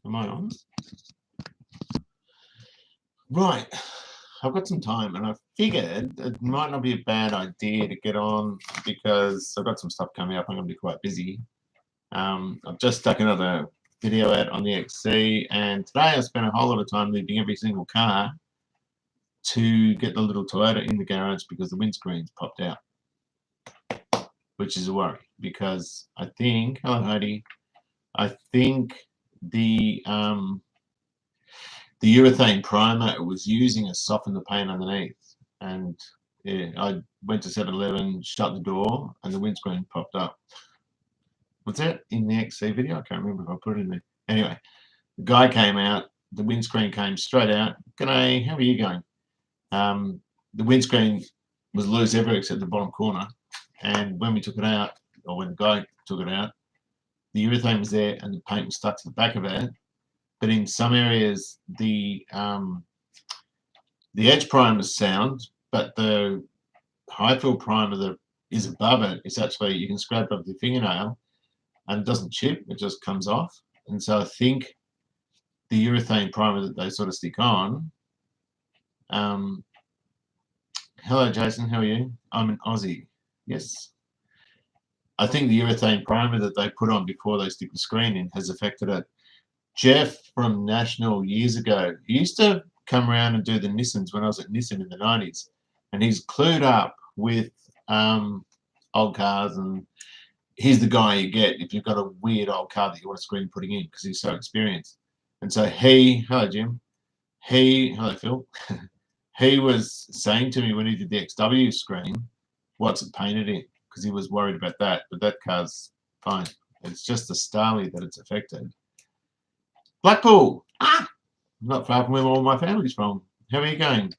Am I on? Right. I've got some time, and I figured it might not be a bad idea to get on because I've got some stuff coming up. I'm going to be quite busy. I've just stuck another video out on the XC, and today I spent a whole lot of time leaving every single car to get the little Toyota in the garage because the windscreen's popped out, which is a worry because I think, hello Heidi, I think the urethane primer it was using has softened the paint underneath, and yeah, I went to 7-Eleven, shut the door, and the windscreen popped up. Was that in the XC video? I can't remember if I put it in there. Anyway, the guy came out, the windscreen came straight out. G'day, how are you going? The windscreen was loose everywhere except the bottom corner, and when we took it out, or when the guy took it out, the urethane was there and the paint was stuck to the back of it. But in some areas, the edge primer is sound, but the high fill primer that is above it is actually, you can scrape up with your fingernail and it doesn't chip, it just comes off. And so I think the urethane primer that they sort of stick on, hello Jason, how are you? I'm an Aussie. Yes. I think the urethane primer that they put on before they stick the screen in has affected it. Jeff from National years ago, he used to come around and do the Nissans when I was at Nissan in the 90s, and he's clued up with old cars, and he's the guy you get if you've got a weird old car that you want a screen putting in because he's so experienced. And so hello Jim, hello Phil, he was saying to me when he did the XW screen, what's it painted in? Because he was worried about that, but that car's fine. It's just the Starley that it's affected. Blackpool, not far from where all my family's from. How are you going?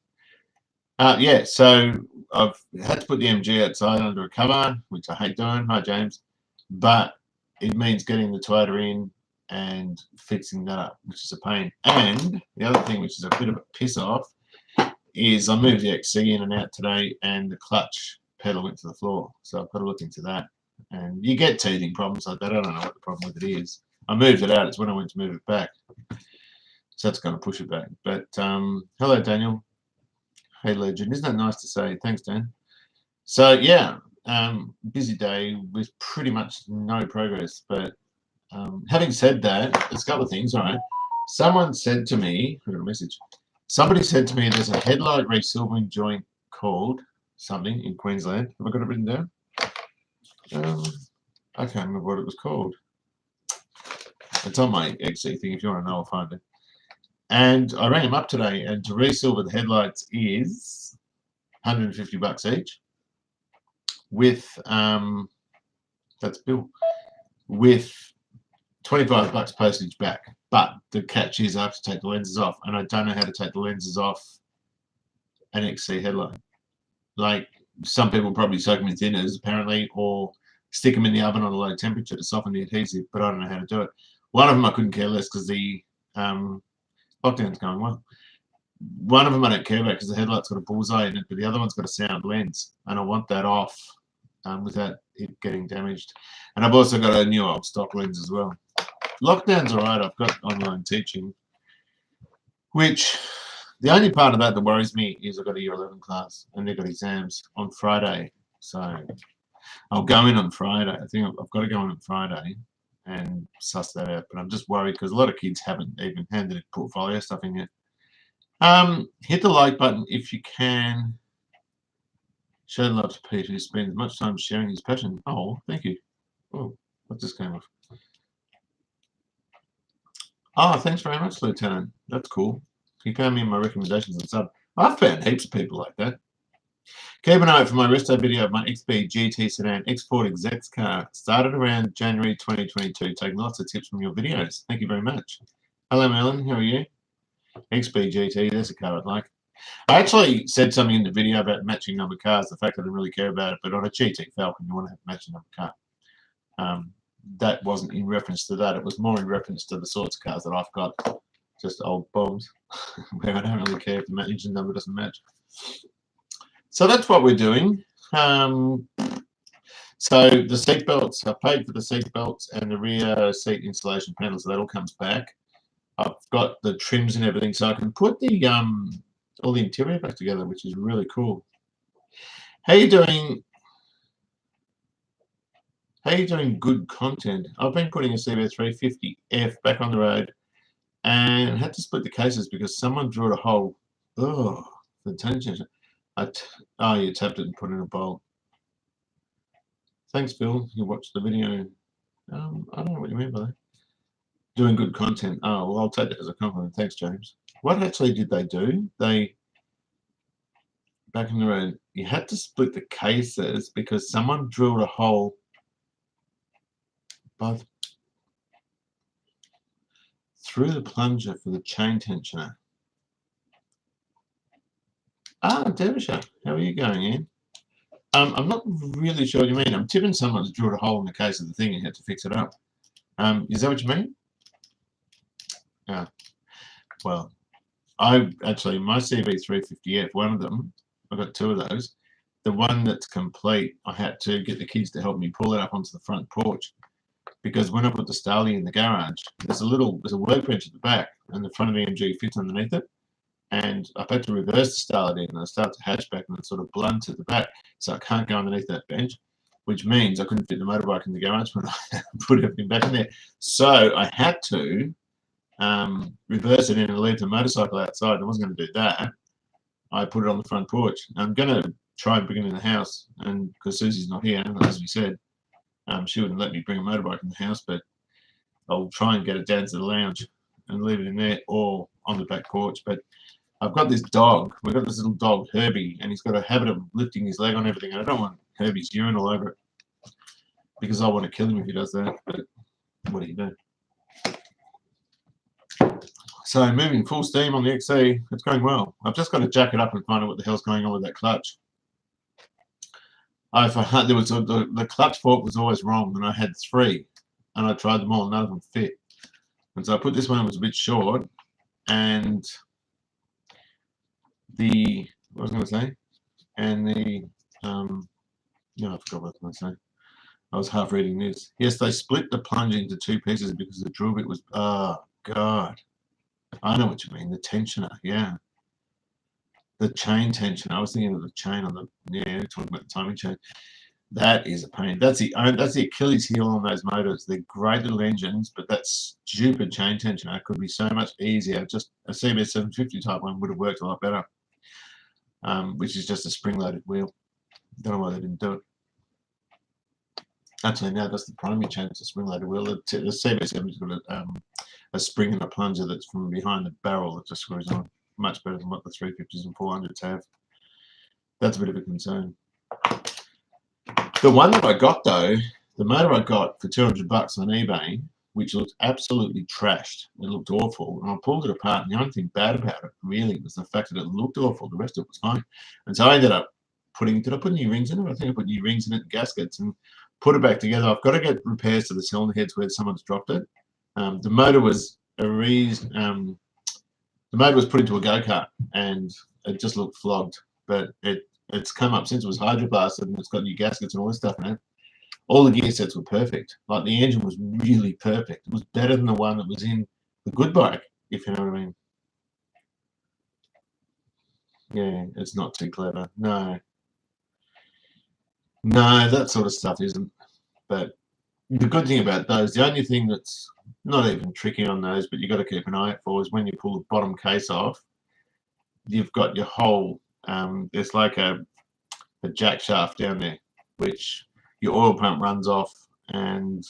Yeah, so I've had to put the MG outside under a cover, which I hate doing. Hi, James. But it means getting the Toyota in and fixing that up, which is a pain. And the other thing, which is a bit of a piss off, is I moved the XC in and out today, and the clutch pedal went to the floor. So I've got to look into that. And you get teething problems like that. I don't know what the problem with it is. I moved it out. It's when I went to move it back. So that's going to push it back. But hello, Daniel. Hey, legend. Isn't that nice to say? Thanks, Dan. So, yeah, busy day with pretty much no progress. But having said that, there's a couple of things. All right. Someone said to me, I got a message. Somebody said to me there's a headlight resilvering joint called something in Queensland. Have I got it written down? I can't remember what it was called. It's on my XC thing. If you want to know, I'll find it. And I rang him up today, and to resilver the headlights is $150 each, with that's Bill, with $25 postage back. But the catch is I have to take the lenses off, and I don't know how to take the lenses off an XC headlight. Like some people probably soak them in thinners, apparently, or stick them in the oven on a low temperature to soften the adhesive, but I don't know how to do it. One of them I couldn't care less because the lockdown's going well. One of them I don't care about because the headlight's got a bullseye in it, but the other one's got a sound lens, and I want that off without it getting damaged. And I've also got a new old stock lens as well. Lockdown's all right. I've got online teaching, which the only part of that that worries me is I've got a year 11 class, and they've got exams on Friday. So I'll go in on Friday. I think I've got to go in on Friday and suss that out. But I'm just worried because a lot of kids haven't even handed portfolio stuff in yet. Hit the like button if you can. Show love to Pete, who spends much time sharing his passion. Oh, thank you. Oh, what just came off? Oh, thanks very much, Lieutenant. That's cool. He found me in my recommendations and sub. I've found heaps of people like that. Keep an eye out for my resto video of my XB GT Sedan Export Execs car. Started around January 2022. Taking lots of tips from your videos. Thank you very much. Hello, Merlin. How are you? XB GT. There's a car I'd like. I actually said something in the video about matching number cars. The fact that I didn't really care about it, but on a GT Falcon, you want to have a matching number car. That wasn't in reference to that. It was more in reference to the sorts of cars that I've got. Just old bombs where I don't really care if the engine number doesn't match. So that's what we're doing. So the seat belts, I paid for the seat belts and the rear seat insulation panel, so that all comes back. I've got the trims and everything, so I can put the all the interior back together, which is really cool. How you doing? How you doing? Good content. I've been putting a CB 350F back on the road and had to split the cases because someone drilled a hole. Oh, the tension. Oh, you tapped it and put in a bolt. Thanks, Bill. You watched the video. I don't know what you mean by that. Doing good content. Oh, well, I'll take that as a compliment. Thanks, James. What actually did they do? Back in the road, you had to split the cases because someone drilled a hole both through the plunger for the chain tensioner. Ah, Derbyshire, how are you going, Ian? I'm not really sure what you mean. I'm tipping someone's drilled a hole in the case of the thing and had to fix it up. Is that what you mean? Yeah. Well, my CB350F, one of them, I've got two of those. The one that's complete, I had to get the kids to help me pull it up onto the front porch because when I put the Starley in the garage, there's a workbench at the back and the front of the MG fits underneath it. And I've had to reverse the Starley and I start to hatchback and it's sort of blunt at the back, so I can't go underneath that bench, which means I couldn't fit the motorbike in the garage when I put everything back in there. So I had to reverse it in and leave the motorcycle outside. I wasn't going to do that. I put it on the front porch. I'm going to try and bring it in the house, and because Susie's not here, as we said, she wouldn't let me bring a motorbike in the house, but I'll try and get it down to the lounge and leave it in there or on the back porch. But I've got this dog. We've got this little dog, Herbie, and he's got a habit of lifting his leg on everything. And I don't want Herbie's urine all over it because I want to kill him if he does that. But what do you do? So moving full steam on the XC, it's going well. I've just got to jack it up and find out what the hell's going on with that clutch. The clutch fork was always wrong, and I had three, and I tried them all, none of them fit. And so I put this one, was a bit short, and what was I going to say? And no, I forgot what I was going to say. I was half reading this. Yes, they split the plunge into two pieces because the drill bit was, oh, God. I know what you mean, the tensioner, yeah. The chain tension. I was thinking of the chain on the, yeah, talking about the timing chain. That is a pain. That's the Achilles heel on those motors. They're great little engines, but that stupid chain tensioner could be so much easier. Just a CBS 750 type one would have worked a lot better, which is just a spring-loaded wheel. Don't know why they didn't do it. Actually, no, that's the primary chain. It's a spring-loaded wheel. The CBS 7's got a spring and a plunger that's from behind the barrel that just screws on. Much better than what the 350s and 400s have. That's a bit of a concern. The one that I got though, the motor I got for $200 on eBay, which looked absolutely trashed. It looked awful, and I pulled it apart. And the only thing bad about it really was the fact that it looked awful. The rest of it was fine. And so I ended up did I put new rings in it? I think I put new rings in it, gaskets, and put it back together. I've got to get repairs to the cylinder heads where someone's dropped it. The motor was the motor was put into a go-kart and it just looked flogged, but it's come up since it was hydroblasted and it's got new gaskets and all this stuff in it. All the gear sets were perfect. Like the engine was really perfect. It was better than the one that was in the good bike, if you know what I mean. Yeah, it's not too clever. No, that sort of stuff isn't. But the good thing about those, the only thing that's not even tricky on those, but you've got to keep an eye out for is when you pull the bottom case off, you've got your whole, there's like a jack shaft down there, which your oil pump runs off, and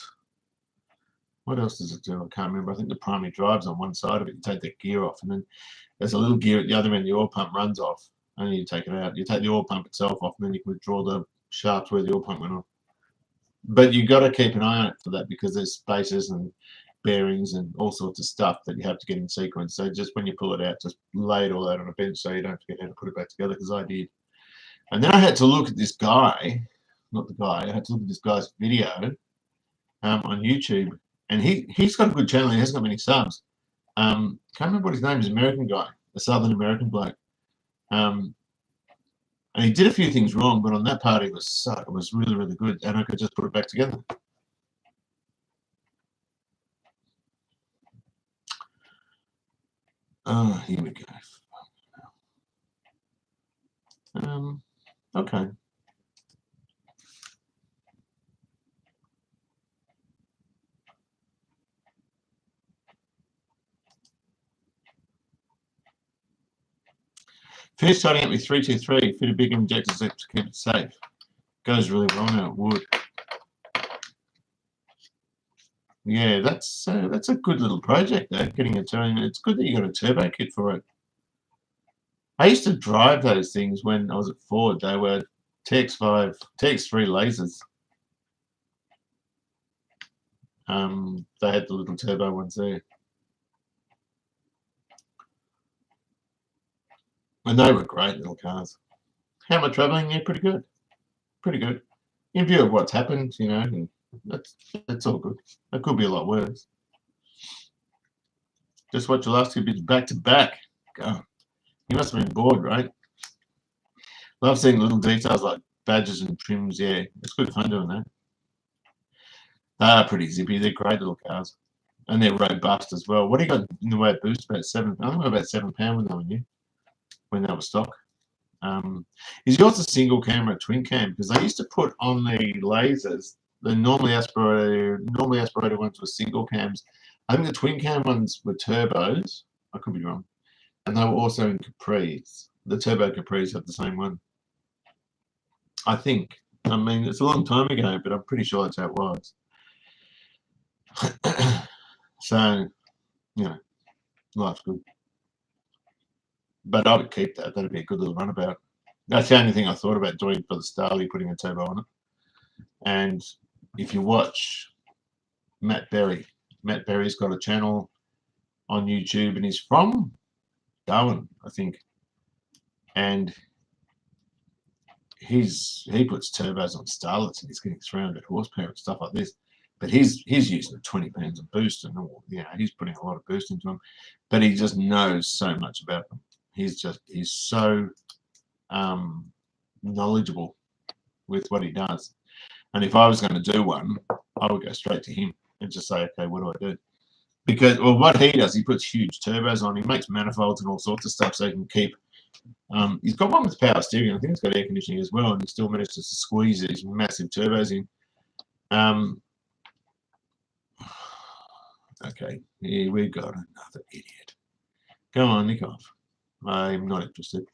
what else does it do? I can't remember. I think the primary drive's on one side of it. You take that gear off, and then there's a little gear at the other end. The oil pump runs off, and you take it out. You take the oil pump itself off, and then you can withdraw the shaft where the oil pump went off. But you've got to keep an eye on it for that because there's spacers and bearings and all sorts of stuff that you have to get in sequence. So just when you pull it out, just lay it all out on a bench so you don't forget how to put it back together, because I did. And then I had to look at this guy, not the guy, I had to look at this guy's video on YouTube. And he's got a good channel. He hasn't got many subs. Can't remember what his name is, American guy, a Southern American bloke. And he did a few things wrong, but on that part it was really, really good, and I could just put it back together. Oh, here we go. Okay. Finish starting up with 323. Fit a big injector to keep it safe. Goes really well now. It would. Yeah, that's a good little project though. Getting a turbo. It's good that you got a turbo kit for it. I used to drive those things when I was at Ford. They were TX5, TX3 lasers. They had the little turbo ones there. And they were great little cars. How am I travelling? Yeah, pretty good. Pretty good. In view of what's happened, you know, that's all good. It could be a lot worse. Just watch the last two bits back to back. God, you must have been bored, right? Love seeing little details like badges and trims. Yeah, it's good fun doing that. They are pretty zippy. They're great little cars. And they're robust as well. What do you got in the way of boost? About £7. I think about £7 when they were new, when they were stock. Is yours a single camera, twin cam? Because they used to put on the lasers, the normally aspirated ones were single cams. I think the twin cam ones were turbos. I could be wrong. And they were also in Capris. The turbo Capris have the same one. I think. I mean, it's a long time ago, but I'm pretty sure that's how it was. So, you know, life's good. But I would keep that. That'd be a good little runabout. That's the only thing I thought about doing for the Starley, putting a turbo on it. And if you watch Matt Berry's got a channel on YouTube, and he's from Darwin, I think. And he puts turbos on Starlets, and he's getting 300 horsepower and stuff like this. But he's using 20 pounds of boost, and he's putting a lot of boost into them. But he just knows so much about them. He's so knowledgeable with what he does. And if I was going to do one, I would go straight to him and just say, okay, what do I do? Because, well, what he does, he puts huge turbos on. He makes manifolds and all sorts of stuff so he can keep. He's got one with power steering. I think it's got air conditioning as well, and he still manages to squeeze these massive turbos in. Okay, here we got another idiot. Go on, nick off. I'm not interested.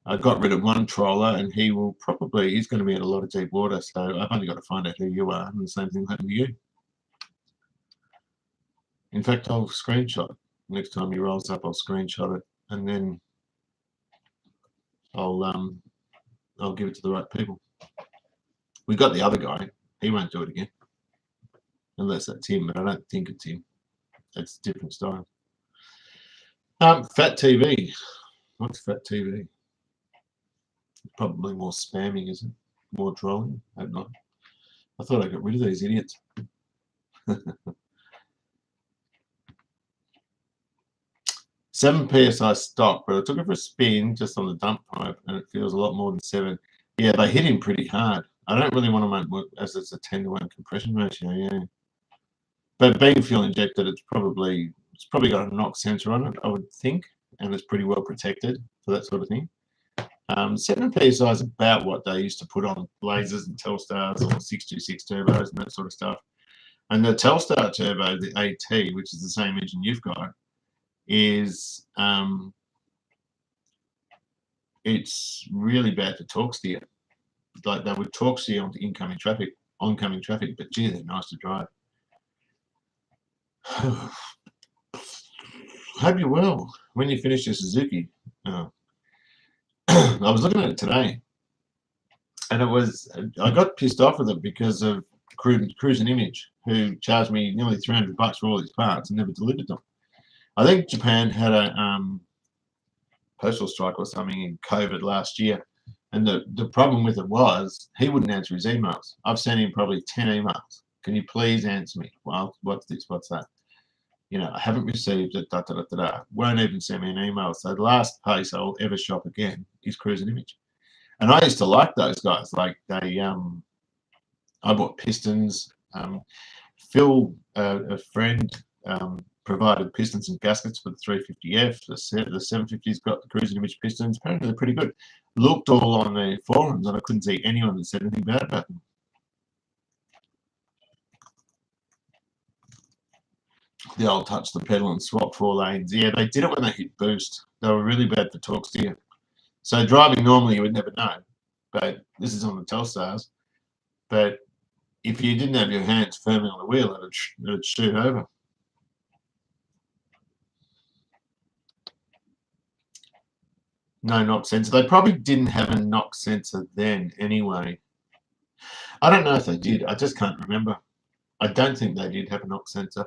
I got rid of one troller, and he's going to be in a lot of deep water, so I've only got to find out who you are, and the same thing will happen to you. In fact, I'll screenshot it. Next time he rolls up, I'll screenshot it, and then I'll give it to the right people. We got the other guy. He won't do it again. Unless that's him, but I don't think it's him. That's a different style. Fat TV. What's Fat TV? Probably more spamming, isn't it? More trolling. I hope not. I thought I got rid of these idiots. 7 PSI stock, but I took it for a spin just on the dump pipe, and it feels a lot more than 7. Yeah, they hit him pretty hard. I don't really want to make work as it's a 10-to-1 compression ratio, yeah. But being fuel injected, it's probably got a knock sensor on it, I would think, and it's pretty well protected for that sort of thing. 7 PSI is about what they used to put on lasers and Telstars or 626 turbos and that sort of stuff. And the Telstar turbo, the AT, which is the same engine you've got, is it's really bad for torque steer. Like they would torque steer onto oncoming traffic, but gee, they're nice to drive. Hope you're well. When you finish your Suzuki, I was looking at it today, and I got pissed off with it because of Cruise and Image, who charged me nearly $300 for all these parts and never delivered them. I think Japan had a postal strike or something in COVID last year, and the problem with it was he wouldn't answer his emails. I've sent him probably 10 emails. Can you please answer me? Well, what's this? What's that? You know, I haven't received it. Won't even send me an email. So the last place I'll ever shop again is Cruise and Image. And I used to like those guys. Like they, I bought pistons. Phil, a friend, provided pistons and gaskets for the 350F. The 750's got the cruising image pistons. Apparently they're pretty good. Looked all on the forums and I couldn't see anyone that said anything bad about them. The old touch the pedal and swap 4 lanes. Yeah, they did it when they hit boost. They were really bad for torque steer. So driving normally you would never know, but this is on the Telstars. But if you didn't have your hands firmly on the wheel, it'd shoot over. No knock sensor. They probably didn't have a knock sensor then anyway. I don't know if they did. I just can't remember. I don't think they did have a knock sensor.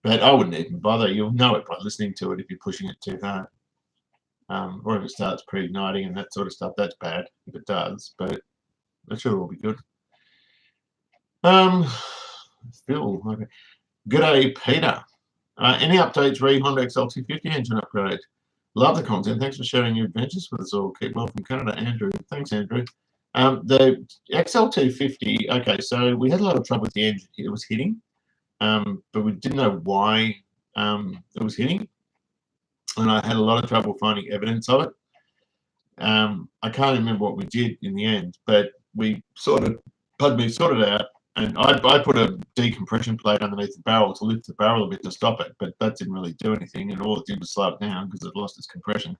But I wouldn't even bother. You'll know it by listening to it if you're pushing it too hard. Or if it starts pre-igniting and that sort of stuff. That's bad if it does, but it should all be good. Phil, okay. G'day, Peter. Any updates re Honda XL250 engine upgrade? Love the content. Thanks for sharing your adventures with us all. Keep well from Canada, Andrew. Thanks, Andrew. The XL250, okay, so we had a lot of trouble with the engine. It was hitting, but we didn't know why it was hitting. And I had a lot of trouble finding evidence of it. I can't remember what we did in the end, but we sorted it out. And I put a decompression plate underneath the barrel to lift the barrel a bit to stop it, but that didn't really do anything, and all it did was slow it down because it lost its compression.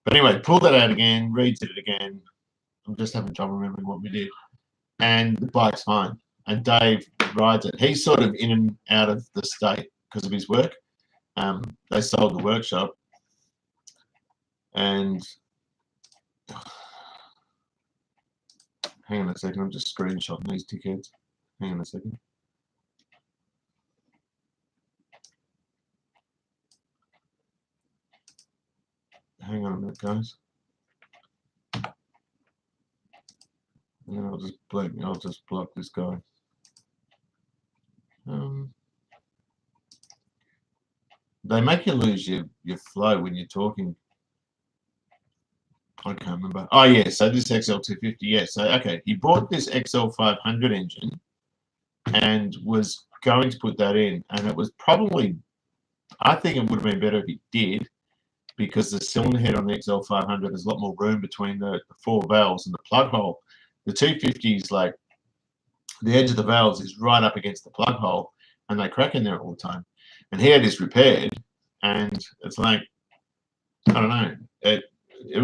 But anyway, pulled that out again, redid it again. I'm just having trouble remembering what we did. And the bike's fine. And Dave rides it. He's sort of in and out of the state because of his work. They sold the workshop. And hang on a second, I'm just screenshotting these tickets. Hang on a second. Hang on a minute, guys. And then I'll just block this guy. They make you lose your flow when you're talking. I can't remember. Oh yeah, so this XL250, yeah. So okay, he bought this XL500 engine and was going to put that in, and it was probably, I think it would have been better if he did, because the cylinder head on the XL500 has a lot more room between the 4 valves and the plug hole. The 250 is like, the edge of the valves is right up against the plug hole, and they crack in there all the time. And he had his repaired, and it's like, I don't know, it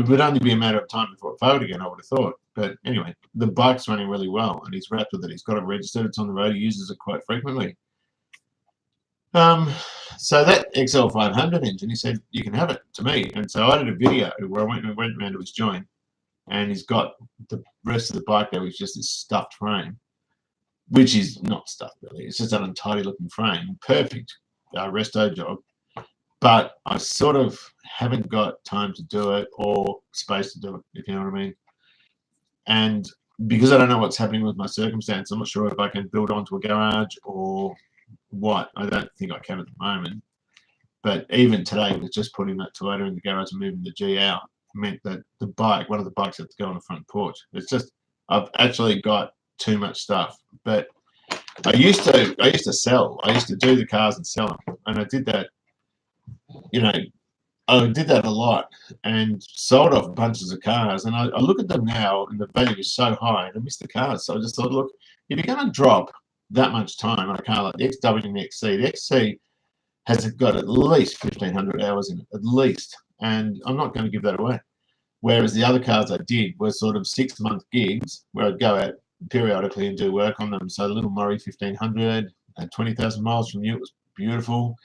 would only be a matter of time before it failed again, I would have thought. But anyway, the bike's running really well, and he's wrapped with it. He's got it registered. It's on the road. He uses it quite frequently. So that XL500 engine, he said, you can have it to me. And so I did a video where I went around to his joint, and he's got the rest of the bike there, which is just this stuffed frame, which is not stuffed really. It's just an untidy looking frame. Perfect resto job. But I sort of haven't got time to do it or space to do it, if you know what I mean. And because I don't know what's happening with my circumstance, I'm not sure if I can build onto a garage or what. I don't think I can at the moment. But even today, with just putting that Toyota in the garage and moving the G out, meant that the bike, one of the bikes, had to go on the front porch. It's just, I've actually got too much stuff. But I used to sell. I used to do the cars and sell them, and I did that. You know, I did that a lot and sold off bunches of cars. And I look at them now, and the value is so high, and I miss the cars. So I just thought, look, if you're going to drop that much time on a car like the XW and the XC has got at least 1,500 hours in it, at least. And I'm not going to give that away. Whereas the other cars I did were sort of 6-month gigs where I'd go out periodically and do work on them. So the Little Murray 1500 at 20,000 miles from you, it was beautiful.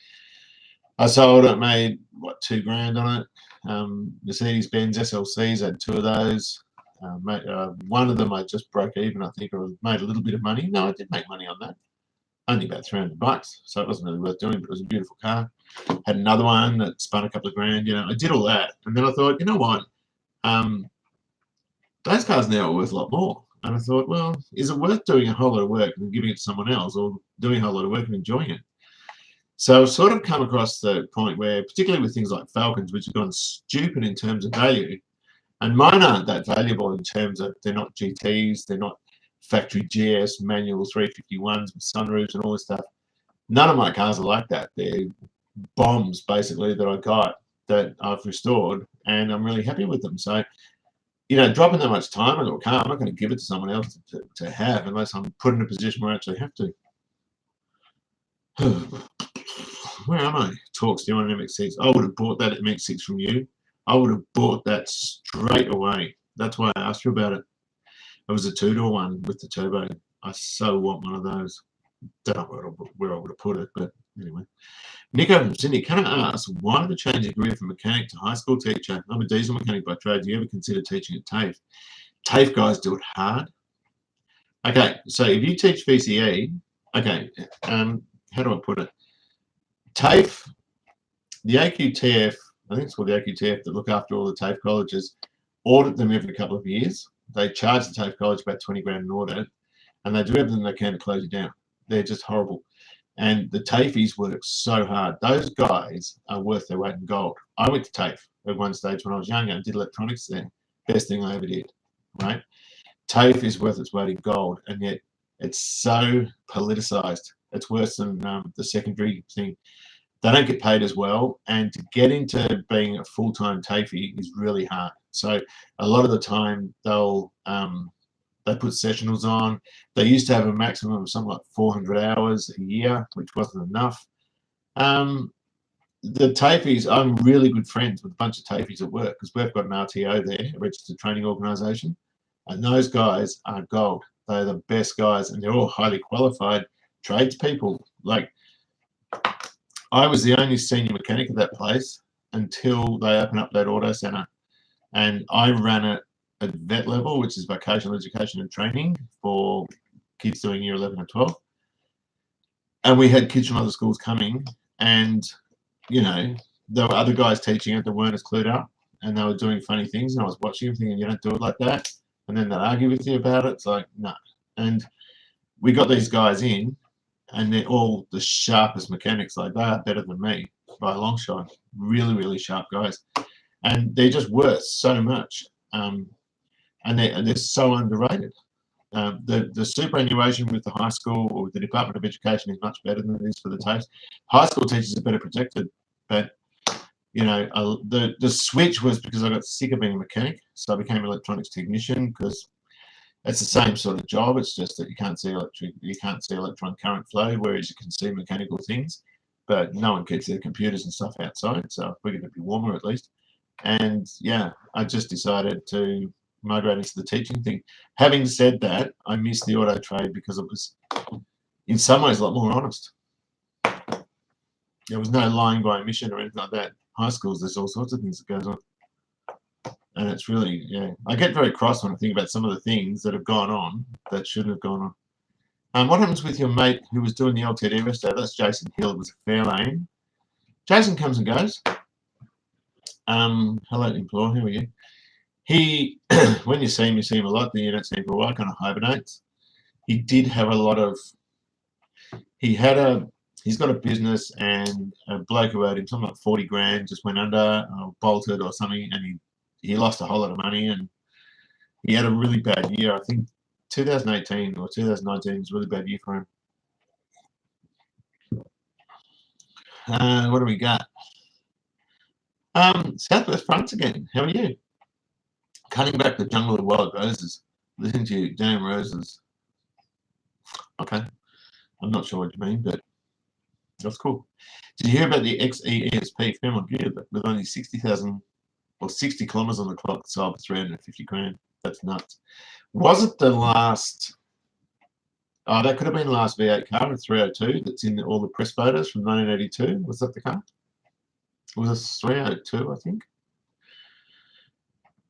I sold it, made what, $2,000 on it. Mercedes-Benz SLCs, I had 2 of those. One of them I just broke even, I think, or made a little bit of money. No, I did make money on that. Only about $300, so it wasn't really worth doing, but it was a beautiful car. Had another one that spun a couple of grand. You know, I did all that, and then I thought, you know what? Those cars now are worth a lot more. And I thought, well, is it worth doing a whole lot of work and giving it to someone else, or doing a whole lot of work and enjoying it? So I've sort of come across the point where, particularly with things like Falcons, which have gone stupid in terms of value, and mine aren't that valuable in terms of they're not GTs, they're not factory GS manual 351s with sunroofs and all this stuff. None of my cars are like that. They're bombs, basically, that I got that I've restored, and I'm really happy with them. So, dropping that much time into a car, I'm not going to give it to someone else to have unless I'm put in a position where I actually have to. Where am I? Talks, do you want an MX-6? I would have bought that MX-6 from you. I would have bought that straight away. That's why I asked you about it. It was a two-door one with the turbo. I so want one of those. Don't know where I would have put it, but anyway. Nico from Sydney, can I ask, why did the change of career from mechanic to high school teacher? I'm a diesel mechanic by trade. Do you ever consider teaching at TAFE? TAFE guys do it hard. Okay, so if you teach VCE, okay, how do I put it? TAFE, the AQTF, I think it's called the AQTF, that look after all the TAFE colleges, audit them every couple of years. They charge the TAFE college about 20 grand an audit, and they do everything they can to close you down. They're just horrible. And the TAFEs work so hard. Those guys are worth their weight in gold. I went to TAFE at one stage when I was younger and did electronics there. Best thing I ever did, right? TAFE is worth its weight in gold, and yet it's so politicized. It's worse than the secondary thing. They don't get paid as well, and to get into being a full-time TAFE is really hard. So a lot of the time they put sessionals on. They used to have a maximum of something like 400 hours a year, which wasn't enough. The TAFEs, I'm really good friends with a bunch of TAFEs at work because we've got an RTO there, a registered training organisation, and those guys are gold. They're the best guys, and they're all highly qualified tradespeople. Like, I was the only senior mechanic at that place until they opened up that auto centre, and I ran it at vet level, which is vocational education and training for kids doing year 11 and 12. And we had kids from other schools coming, and there were other guys teaching it that weren't as clued up, and they were doing funny things, and I was watching them thinking, you don't do it like that. And then they'd argue with you about it. It's like, no. And we got these guys in, and they're all the sharpest mechanics. Like, they are better than me by a long shot. Really, really sharp guys. And they're just worth so much. And they're so underrated. The superannuation with the high school or with the Department of Education is much better than it is for the TAFE. High school teachers are better protected, but the switch was because I got sick of being a mechanic, so I became an electronics technician because it's the same sort of job. It's just that you can't see electron current flow, whereas you can see mechanical things. But no one keeps their computers and stuff outside, so I figured it'd be warmer at least. And yeah, I just decided to migrate into the teaching thing. Having said that, I miss the auto trade because it was, in some ways, a lot more honest. There was no lying by omission or anything like that. High schools, there's all sorts of things that goes on. And it's really, yeah, I get very cross when I think about some of the things that have gone on that shouldn't have gone on. What happens with your mate who was doing the LTD resto? That's Jason Hill. It was a Fairlane. Jason comes and goes. Hello, Implore. How are you? He, when you see him a lot, then you don't see him for a while, kind of hibernates. He did have a lot of, he's got a business, and a bloke who owed him something like 40 grand just went under, bolted or something, and he lost a whole lot of money, and he had a really bad year. I think 2018 or 2019 was a really bad year for him. What do we got? Southwest Fronts again. How are you? Cutting back the jungle of wild roses. Listen to you, damn roses. Okay. I'm not sure what you mean, but that's cool. Did you hear about the XE ESP Fairmont gear with only 60,000 or 60 kilometers on the clock, sold for 350 grand? That's nuts. Was it the last? Oh, that could have been the last V8 car, a 302 that's in all the press photos from 1982. Was that the car? It was a 302, I think.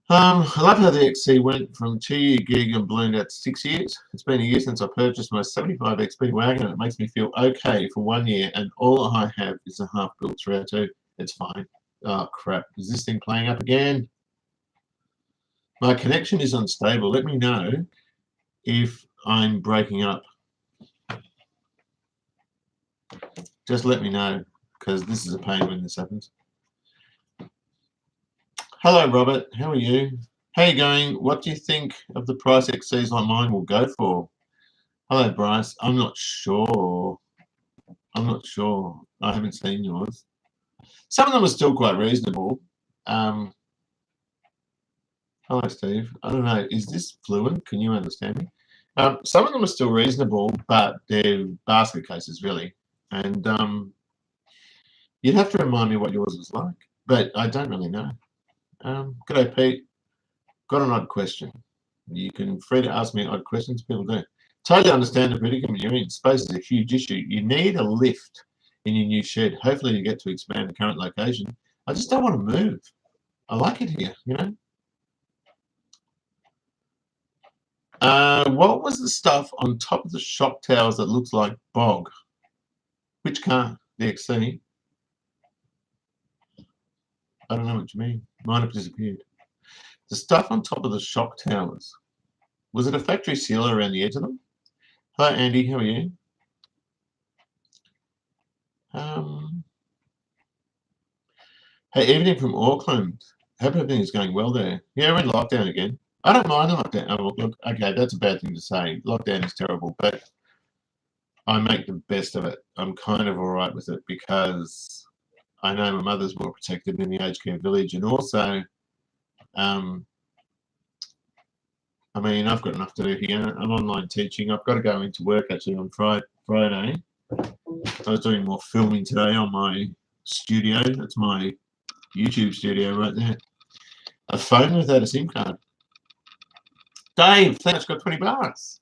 I love how the XC went from 2-year gig and ballooned out to 6 years. It's been a year since I purchased my 75 XP wagon. It makes me feel okay for 1 year, and all I have is a half-built 302. It's fine. Oh, crap. Is this thing playing up again? My connection is unstable. Let me know if I'm breaking up. Just let me know, because this is a pain when this happens. Hello, Robert. How are you? How are you going? What do you think of the price XCs like mine will go for? Hello, Bryce. I'm not sure. I'm not sure. I haven't seen yours. Some of them are still quite reasonable. Hello, Steve. I don't know. Is this fluent? Can you understand me? Some of them are still reasonable, but they're basket cases, really. And you'd have to remind me what yours was like. But I don't really know. G'day, Pete. Got an odd question. You can free to ask me odd questions. People do. Totally understand the predicament you're in. Space is a huge issue. You need a lift in your new shed. Hopefully you get to expand the current location. I just don't want to move. I like it here, you know. What was the stuff on top of the shock towers that looks like bog? Which car? The XC? I don't know what you mean. Mine have disappeared. The stuff on top of the shock towers. Was it a factory sealer around the edge of them? Hi, Andy. How are you? Hey, evening from Auckland. Hope everything is going well there. Yeah, we're in lockdown again. I don't mind the lockdown. Oh, look, okay, that's a bad thing to say. Lockdown is terrible, but I make the best of it. I'm kind of all right with it because I know my mother's more protected in the aged care village, and also, I mean, I've got enough to do here. I'm online teaching. I've got to go into work actually on Friday. I was doing more filming today on my studio. That's my YouTube studio right there. A phone without a SIM card. Dave, thanks. Got $20.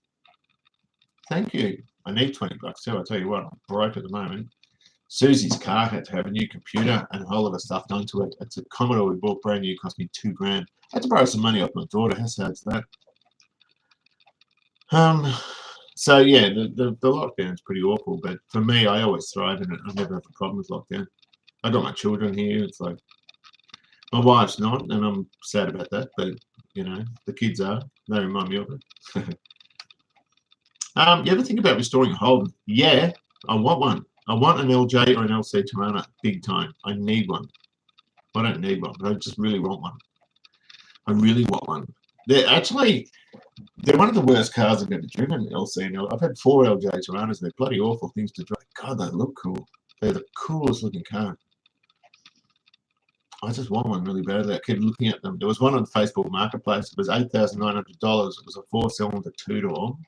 Thank you. I need $20 too. I tell you what, I'm broke at the moment. Susie's car had to have a new computer and a whole lot of stuff done to it. It's a Commodore we bought brand new, cost me $2,000. I had to borrow some money off my daughter. How sad's that? So yeah, the lockdown's pretty awful, but for me, I always thrive in it. I never have a problem with lockdown. I got my children here. It's like my wife's not, and I'm sad about that. But you know, the kids are. They remind me of it. You ever think about restoring a Holden? Yeah, I want one. I want an LJ or an LC Torana, big time. I need one. I don't need one, but I just really want one. I really want one. They're one of the worst cars I've ever driven, LC and I've had 4 LJ Toranas. They're bloody awful things to drive. God, they look cool. They're the coolest looking car. I just want one really badly. I kept looking at them. There was one on Facebook Marketplace. It was $8,900. It was a 4-cylinder 2-door.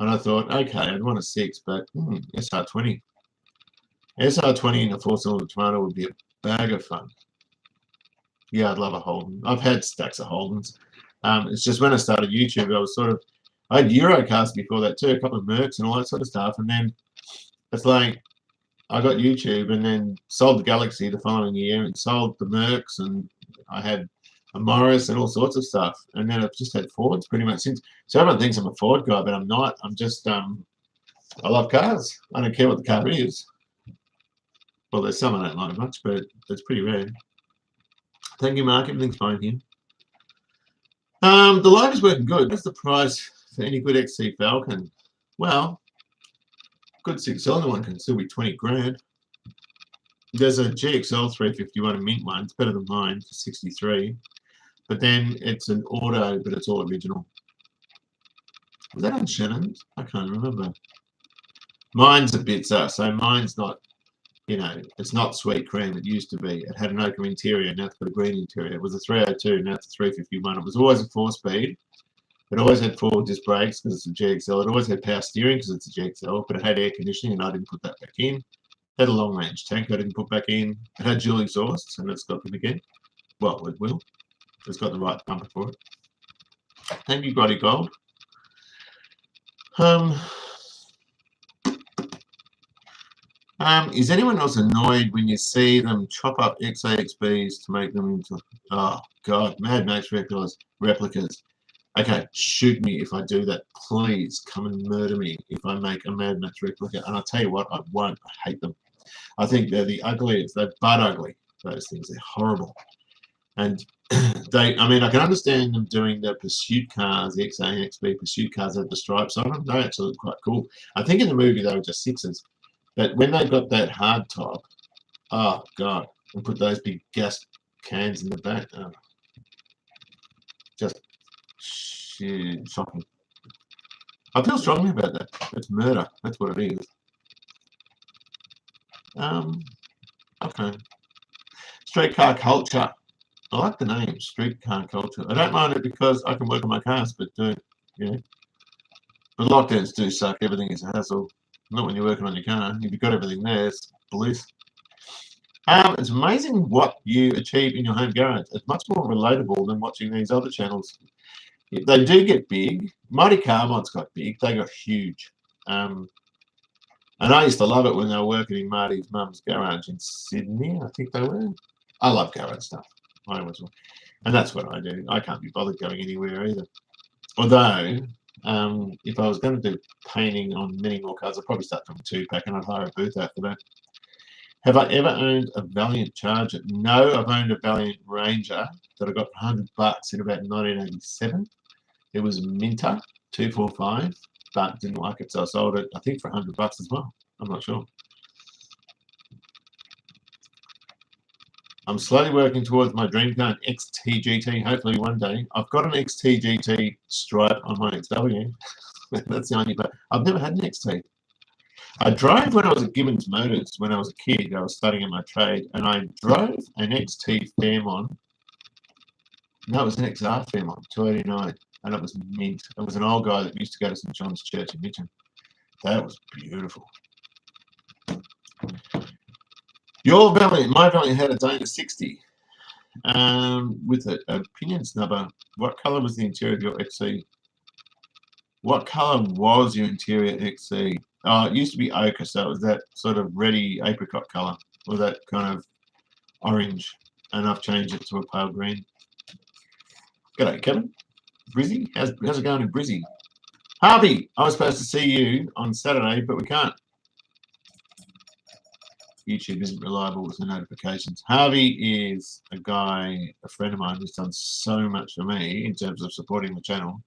And I thought, okay, I'd want a 6, but SR20. SR20 in a 4-cylinder Torana would be a bag of fun. Yeah, I'd love a Holden. I've had stacks of Holdens. It's just when I started YouTube, I had Eurocars before that too, a couple of Mercs and all that sort of stuff. And then it's like I got YouTube and then sold the Galaxy the following year and sold the Mercs, and I had a Morris and all sorts of stuff. And then I've just had Fords pretty much since. So everyone thinks I'm a Ford guy, but I'm not. I'm just, I love cars. I don't care what the car is. Well, there's some I don't like much, but it's pretty rare. Thank you, Mark. Everything's fine here. The live is working good. What's the price for any good XC Falcon? Well, good 6-cylinder one can still be 20 grand. There's a GXL 351, a mint one. It's better than mine for 63. But then it's an auto, but it's all original. Was that on Shannon's? I can't remember. Mine's a Bitzer, so mine's not, you know, it's not sweet cream. It used to be. It had an ochre interior, now it's got a green interior. It was a 302, now it's a 351. It was always a 4-speed. It always had 4 disc brakes because it's a GXL. It always had power steering because it's a GXL, but it had air conditioning and I didn't put that back in. It had a long range tank I didn't put back in. It had dual exhausts and it's got them again. Well, it will. It's got the right bumper for it. Thank you, Grotty Gold. Is anyone else annoyed when you see them chop up XAXBs to make them into, oh God, Mad Max replicas? Okay, shoot me if I do that. Please come and murder me if I make a Mad Max replica. And I'll tell you what, I won't. I hate them. I think they're the ugliest. They're butt ugly, those things. They're horrible. And I mean, I can understand them doing the pursuit cars, the XA and XB pursuit cars that have the stripes on them. They actually look quite cool. I think in the movie they were just 6s. But when they got that hard top, oh God, and put those big gas cans in the back, just shocking. I feel strongly about that. It's murder. That's what it is. Okay. Streetcar Culture. I like the name, Streetcar Culture. I don't mind it because I can work on my cars, but yeah. But lockdowns do suck. Everything is a hassle. Not when you're working on your car. If you've got everything there, it's bliss. It's amazing what you achieve in your home garage. It's much more relatable than watching these other channels. They do get big. Mighty Car Mods got big. They got huge. And I used to love it when they were working in Marty's mum's garage in Sydney. I think they were. I love garage stuff. I always will. And that's what I do. I can't be bothered going anywhere either. Although, if I was going to do painting on many more cars, I'd probably start from a 2-pack and I'd hire a booth after that. Have I ever owned a Valiant Charger? No, I've owned a Valiant Ranger that I got for $100 in about 1987. It was a Minter 245, but didn't like it, so I sold it, I think, for $100 as well. I'm not sure. I'm slowly working towards my dream car, an XT GT, hopefully one day. I've got an XT GT Stripe on my XW. That's the only, but I've never had an XT. I drove when I was at Gibbons Motors when I was a kid. I was studying in my trade, and I drove an XT Fairmont. No, it was an XR Fairmont, 289, and it was mint. It was an old guy that used to go to St John's Church in Mitcham. That was beautiful. Your Valiant, my Valiant had a Dana 60 with a pinion snubber. What colour was the interior of your XC? What colour was your interior XC? Oh, it used to be ochre, so it was that sort of reddy apricot colour, or that kind of orange, and I've changed it to a pale green. G'day, Kevin. Brizzy? How's it going in Brizzy? Harvey, I was supposed to see you on Saturday, but we can't. YouTube isn't reliable with the notifications. Harvey is a guy, a friend of mine, who's done so much for me in terms of supporting the channel.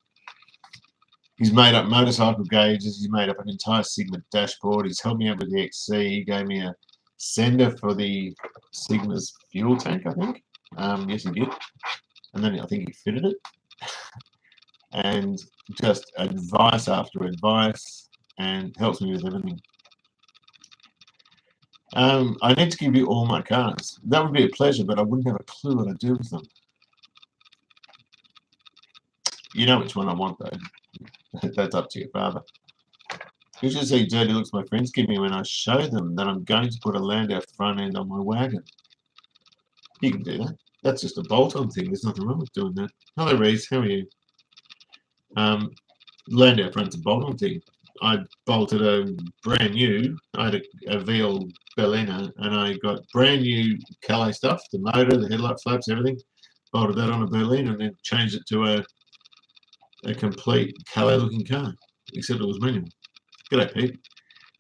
He's made up motorcycle gauges. He's made up an entire Sigma dashboard. He's helped me out with the XC. He gave me a sender for the Sigma's fuel tank, I think. Yes, he did. And then I think he fitted it. And just advice after advice, and helps me with everything. I need to give you all my cars. That would be a pleasure, but I wouldn't have a clue what I'd do with them. You know which one I want, though. That's up to your father. You should see dirty looks my friends give me when I show them that I'm going to put a Landau front end on my wagon. You can do that. That's just a bolt-on thing. There's nothing wrong with doing that. Hello, Reese. How are you? Landau front's a bolt-on thing. I bolted a brand new. I had a VL Berliner, and I got brand new Calais stuff, the motor, the headlight flaps, everything. Bolted that on a Berliner and then changed it to a complete Calais-looking car, except it was manual. G'day, Pete.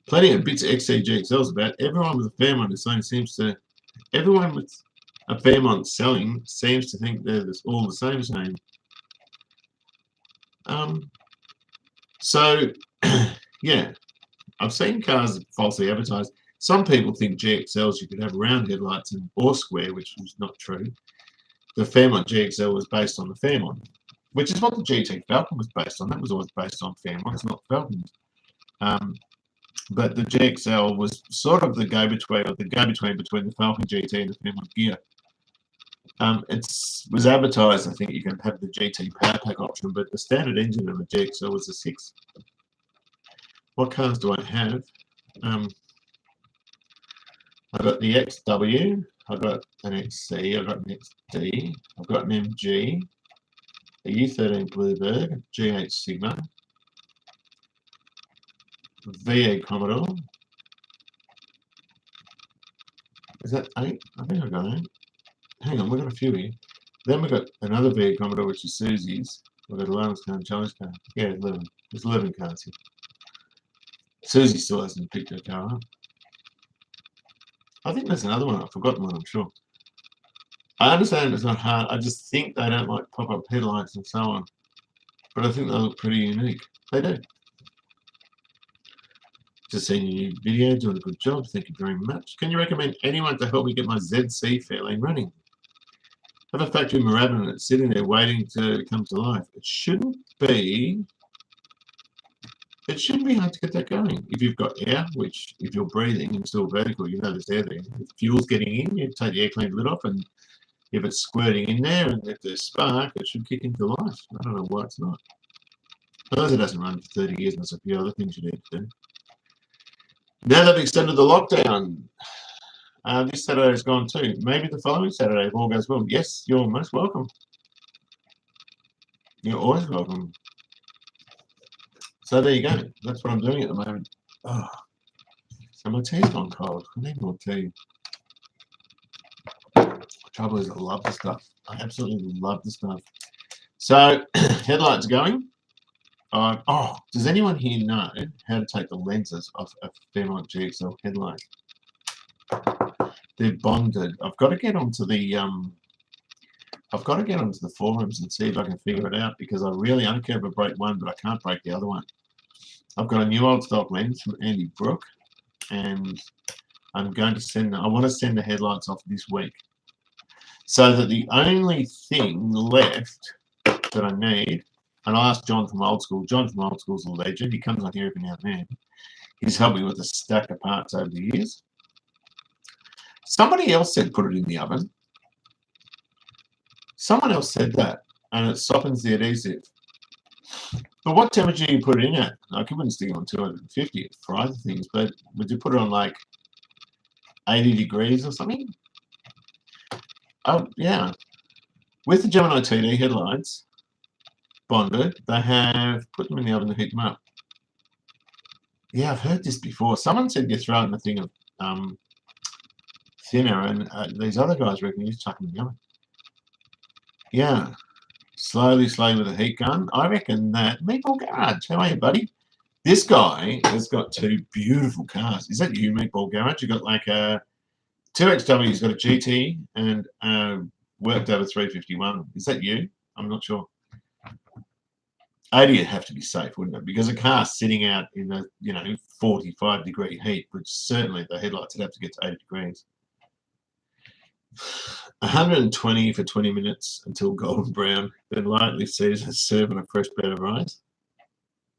Plenty of bits of XCGXLs about. Everyone with a Fairmont is saying everyone with a Fairmont selling seems to think they're all the same. So, yeah, I've seen cars falsely advertised. Some people think GXLs you could have round headlights or square, which was not true. The Fairmont GXL was based on the Fairmont, which is what the GT Falcon was based on. That was always based on Fairmonts, not Falcons. But the GXL was sort of the go-between, or the go-between between the Falcon GT and the Fairmont Gear. It was advertised, I think you can have the GT Power Pack option, but the standard engine of the GXL was a 6. What cars do I have? I've got the XW, I've got an XC, I've got an XD, I've got an MG, a U13 Bluebird, GH Sigma, VA Commodore. Is that 8? I think I got 8. Hang on, we've got a few here. Then we've got another VA Commodore, which is Susie's. We've got a Lawrence car and Charlie's car. Yeah, 11. There's 11 cars here. Susie still hasn't picked her car up. I think there's another one. I've forgotten one, I'm sure. I understand it's not hard. I just think they don't like pop-up headlights and so on. But I think they look pretty unique. They do. Just seen your new video, doing a good job. Thank you very much. Can you recommend anyone to help me get my ZC Fairlane running? I have a factory Moorabbin and it's sitting there waiting to come to life. It shouldn't be it shouldn't be hard to get that going. If you've got air, which if you're breathing and still vertical, you know there's air there. If fuel's getting in, you take the air cleaner lid off, and if it's squirting in there and if there's spark, it should kick into life. I don't know why it's not. Suppose it doesn't run for 30 years and there's a few other things you need to do. Now they've extended the lockdown. This Saturday is gone too. Maybe the following Saturday if all goes well. Yes, you're most welcome. You're always welcome. So there you go. That's what I'm doing at the moment. Oh, so my tea's gone cold. I need more tea. The trouble is I love the stuff. I absolutely love the stuff. So headlights going. Does anyone here know how to take the lenses off a Fairmont GXL headlight? They're bonded. I've got to get onto the forums and see if I can figure it out, because I don't care if I break one, but I can't break the other one. I've got a new old stock lens from Andy Brook, and I'm going to I want to send the headlights off this week, so that the only thing left that I need, and I asked John from Old School. John from Old School's a legend. He comes on here every now and then. He's helped me with a stack of parts over the years. Somebody else said put it in the oven. Someone else said that, and it softens the adhesive. But what temperature do you put it in at? Like, you wouldn't stick it on 250 to fry the things, but would you put it on like 80 degrees or something? Oh, yeah. With the Gemini TD headlights, bonded, they have put them in the oven to heat them up. Yeah, I've heard this before. Someone said you throw it in a thing of thinner, and these other guys reckon you just chuck them in the oven. Yeah. Slowly with a heat gun. I reckon that Meatball Garage. How are you, buddy? This guy has got two beautiful cars. Is that you, Meatball Garage? You got like a 2XW. He's got a GT and worked over 351. Is that you? I'm not sure. 80 would have to be safe, wouldn't it? Because a car sitting out in a 45-degree heat, which certainly the headlights would have to get to 80 degrees. 120 for 20 minutes until golden brown, then lightly seasoned, serve on a fresh bed of rice.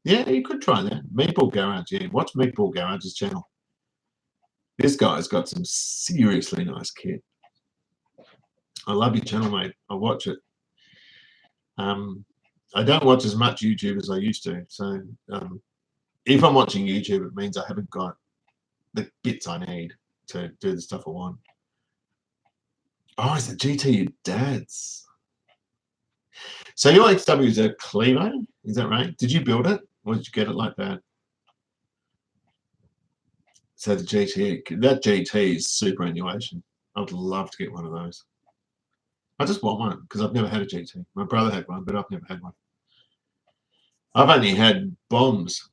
Yeah, you could try that. Meatball Garage, yeah. Watch Meatball Garage's channel. This guy's got some seriously nice kit. I love your channel, mate. I watch it. I don't watch as much YouTube as I used to. So if I'm watching YouTube, it means I haven't got the bits I need to do the stuff I want. Oh, it's the GT your dad's. So your XW is a Clevo, is that right? Did you build it, or did you get it like that? So the GT, that GT is superannuation. I would love to get one of those. I just want one because I've never had a GT. My brother had one, but I've never had one. I've only had bombs.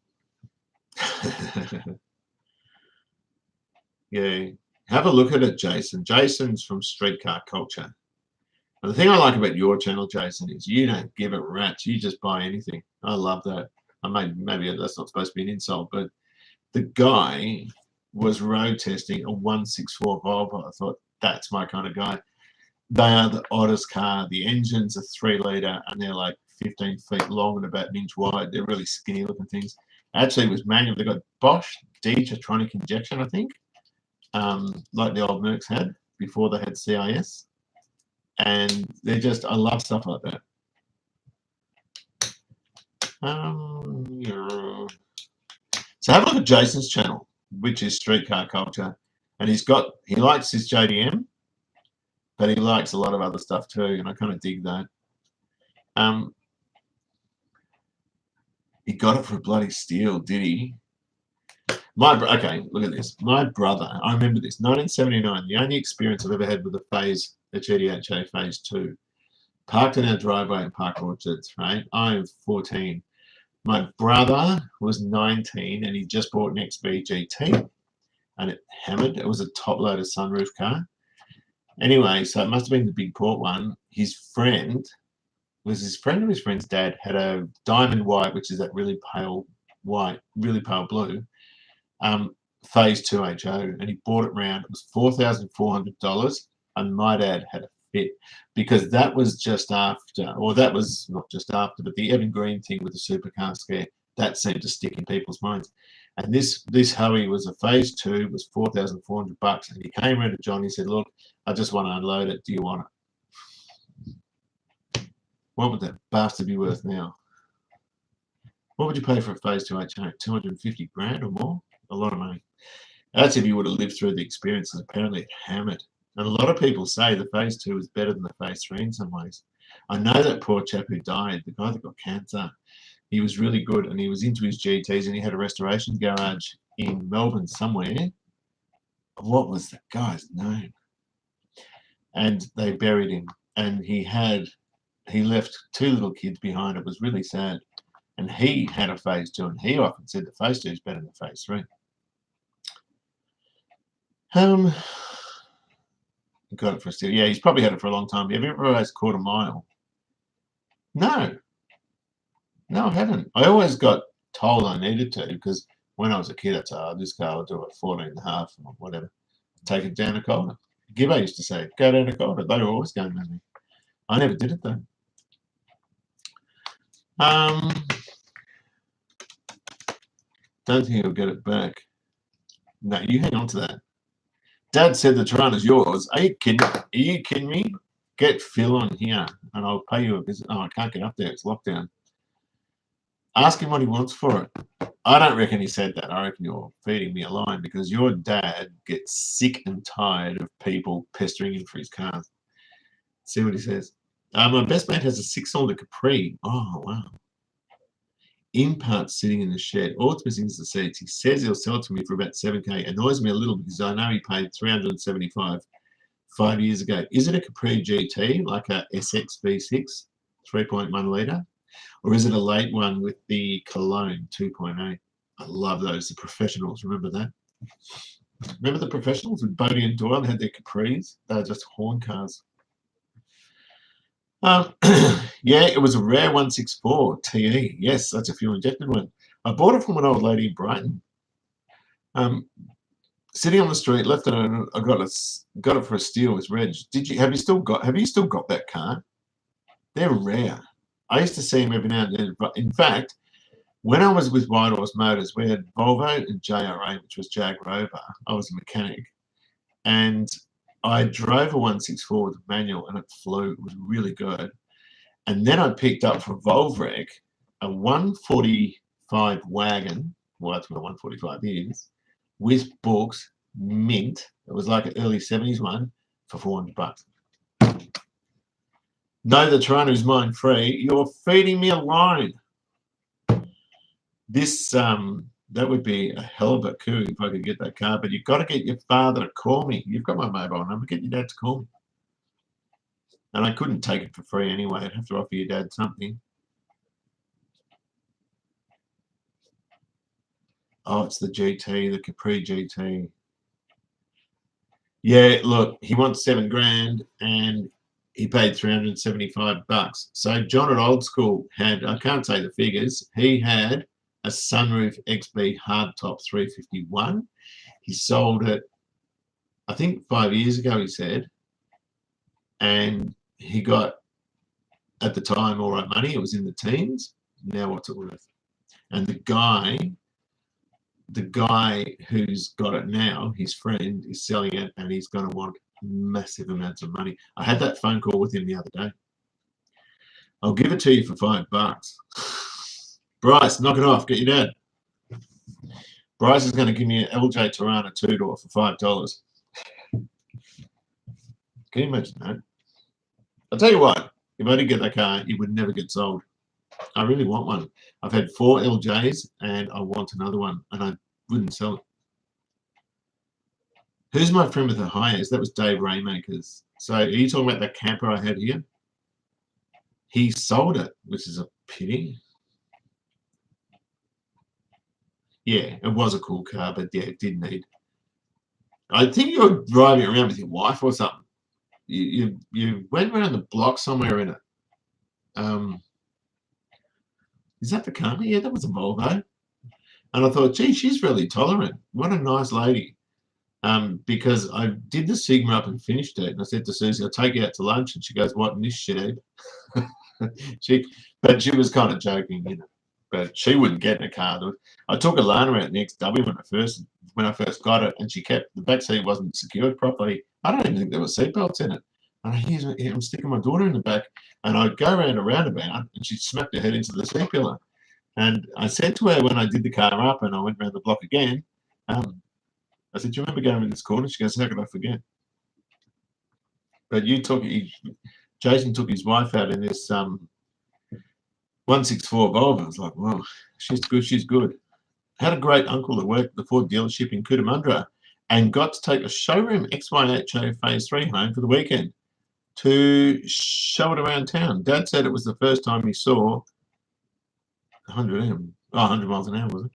Yeah. Have a look at it, Jason. Jason's from Streetcar Culture. And the thing I like about your channel, Jason, is you don't give it rats. You just buy anything. I love that. Maybe that's not supposed to be an insult, but the guy was road testing a 164 Volvo. I thought, that's my kind of guy. They are the oddest car. The engine's a 3-litre, and they're like 15 feet long and about an inch wide. They're really skinny looking things. Actually, it was manual. They got Bosch D-Tetronic injection, I think. Like the old Mercs had before they had CIS, and they're just, I love stuff like that. Yeah. So have a look at Jason's channel, which is Streetcar Culture, and he likes his JDM, but he likes a lot of other stuff too, and I kind of dig that. He got it for a bloody steal, did he? Okay, look at this. My brother, I remember this, 1979, the only experience I've ever had with a GTHA Phase 2. Parked in our driveway in Park Orchards, right? I'm 14. My brother was 19 and he just bought an XB GT and it hammered. It was a top-loader sunroof car. Anyway, so it must have been the big port one. His friend, was his friend or his friend's dad, had a diamond white, which is that really pale white, really pale blue, Phase 2 HO, and he bought it round. It was $4,400, and my dad had a fit because that was just after, or that was not just after, but the Evan Green thing with the supercar scare. that seemed to stick in people's minds. And this Hoey was a phase 2, was $4,400, and he came around to John. He said, "Look, I just want to unload it. Do you want it?" What would that bastard be worth now? What would you pay for a phase 2 HO? 250 grand or more? A lot of money. That's if you would have lived through the experiences. Apparently it hammered. And a lot of people say the phase 2 is better than the phase 3 in some ways. I know that poor chap who died, the guy that got cancer, he was really good and he was into his GTs and he had a restoration garage in Melbourne somewhere. What was the guy's name? And they buried him. And he left 2 little kids behind. It was really sad. And he had a phase 2 and he often said the phase 2 is better than phase 3. Got it for a steal. Yeah, he's probably had it for a long time. Have you ever raced quarter mile? No, I haven't. I always got told I needed to because when I was a kid, I said, this car will do it 14.5 or whatever. Take it down a corner. Gibbo used to say, go down a corner. They were always going with me. I never did it though. Don't think he'll get it back. No, you hang on to that. Dad said the Toronto's yours. Are you kidding me? Get Phil on here and I'll pay you a visit. Oh, I can't get up there. It's lockdown. Ask him what he wants for it. I don't reckon he said that. I reckon you're feeding me a line because your dad gets sick and tired of people pestering him for his cars. See what he says. My best mate has a 6-cylinder Capri. Oh, wow. In parts sitting in the shed. All it's missing is the seats. He says he'll sell it to me for about $7,000. Annoys me a little because I know he paid $375 5 years ago. Is it a Capri GT like a SX V6 3.1 litre? Or is it a late one with the Cologne 2.8? I love those. The Professionals. Remember that? Remember the Professionals with Bodie and Doyle had their Capris? They were just horn cars. Yeah, it was a rare 164 TE. Yes, that's a fuel-injected one. I bought it from an old lady in Brighton. Sitting on the street, left it on. I got it for a steal with Reg. Have you still got that car? They're rare. I used to see them every now and then. But in fact, when I was with White Horse Motors, we had Volvo and JRA, which was Jag Rover. I was a mechanic, and I drove a 164 with a manual, and it flew. It was really good. And then I picked up from Volvrec a 145 wagon. Well, that's what a 145 is, with books, mint. It was like an early 70s one for $400. No, the Toronto's mine free. You're feeding me a line. This that would be a hell of a coup if I could get that car. But you've got to get your father to call me. You've got my mobile number. Get your dad to call me. And I couldn't take it for free anyway. I'd have to offer your dad something. Oh, it's the GT, the Capri GT. Yeah, look, he wants $7,000 and he paid $375. So John at Old School had, I can't say the figures, he had a Sunroof XB hardtop 351. He sold it, I think 5 years ago, he said, and he got, at the time, all right money. It was in the teens. Now what's it worth? And the guy who's got it now, his friend, is selling it, and he's going to want massive amounts of money. I had that phone call with him the other day. I'll give it to you for $5. Bryce, knock it off. Get your dad. Bryce is going to give me an LJ Torana 2-door for $5. Can you imagine that? I'll tell you what, if I did get that car, it would never get sold. I really want one. I've had 4 LJs and I want another one, and I wouldn't sell it. Who's my friend with the highest? That was Dave Raymakers. So are you talking about that camper I had here? He sold it, which is a pity. Yeah, it was a cool car, but yeah, it did need. I think you were driving around with your wife or something. You went around the block somewhere in it. Is that the car? Yeah, that was a Volvo. And I thought, gee, she's really tolerant. What a nice lady. Because I did the Sigma up and finished it. And I said to Susie, I'll take you out to lunch. And she goes, what in this shit? But she was kind of joking, you know. but she wouldn't get in a car. I took Alana out in the XW when I first got it, and she kept the back seat wasn't secured properly. I don't even think there were seatbelts in it. And I'm sticking my daughter in the back, and I'd go around a roundabout, and she smacked her head into the seat pillar. And I said to her when I did the car up, and I went around the block again, I said, "Do you remember going in this corner?" She goes, "How could I forget?" But Jason took his wife out in this 164 Volvo. I was like, "Wow, she's good. She's good." Had a great uncle that worked at the Ford dealership in Cootamundra, and got to take a showroom XYHO Phase 3 home for the weekend to show it around town. Dad said it was the first time he saw 100 miles an hour, was it?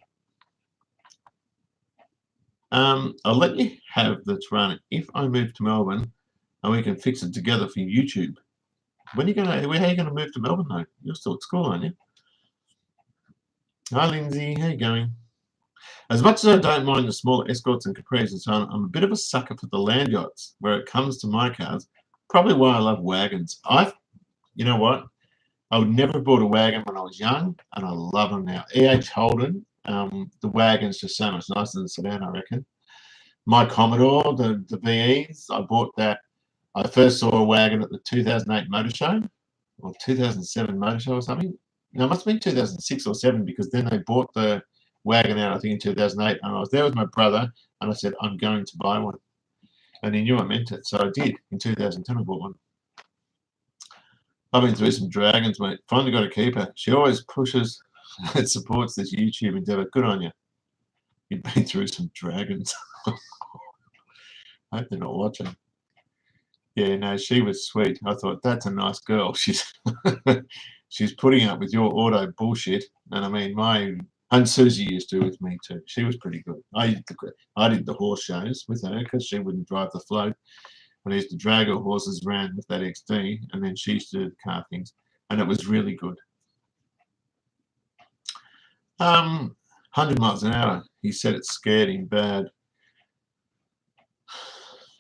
I'll let you have the Tarana if I move to Melbourne, and we can fix it together for YouTube. When are you gonna? How are you gonna move to Melbourne though? You're still at school, aren't you? Hi, Lindsay. How you going? As much as I don't mind the smaller Escorts and Capris and so on, I'm a bit of a sucker for the land yachts where it comes to my cars. Probably why I love wagons. You know what? I would never have bought a wagon when I was young, and I love them now. E.H. Holden, the wagon's just so much nicer than the sedan, I reckon. My Commodore, the VEs, I bought that. I first saw a wagon at the 2008 Motor Show, or 2007 Motor Show or something. No, it must have been 2006 or 7, because then they bought the wagon out, I think, in 2008, and I was there with my brother, and I said, "I'm going to buy one." And he knew I meant it, so I did. In 2010, I bought one. I've been through some dragons, mate. Finally got a keeper. She always pushes and supports this YouTube endeavor. Good on you. You've been through some dragons. I hope they're not watching. Yeah, no, she was sweet. I thought, that's a nice girl. She's putting up with your auto bullshit. And I mean, and Susie used to with me too. She was pretty good. I did the horse shows with her because she wouldn't drive the float. And I used to drag her horses around with that XD, and then she used to do the car things, and it was really good. 100 miles an hour. He said it scared him bad.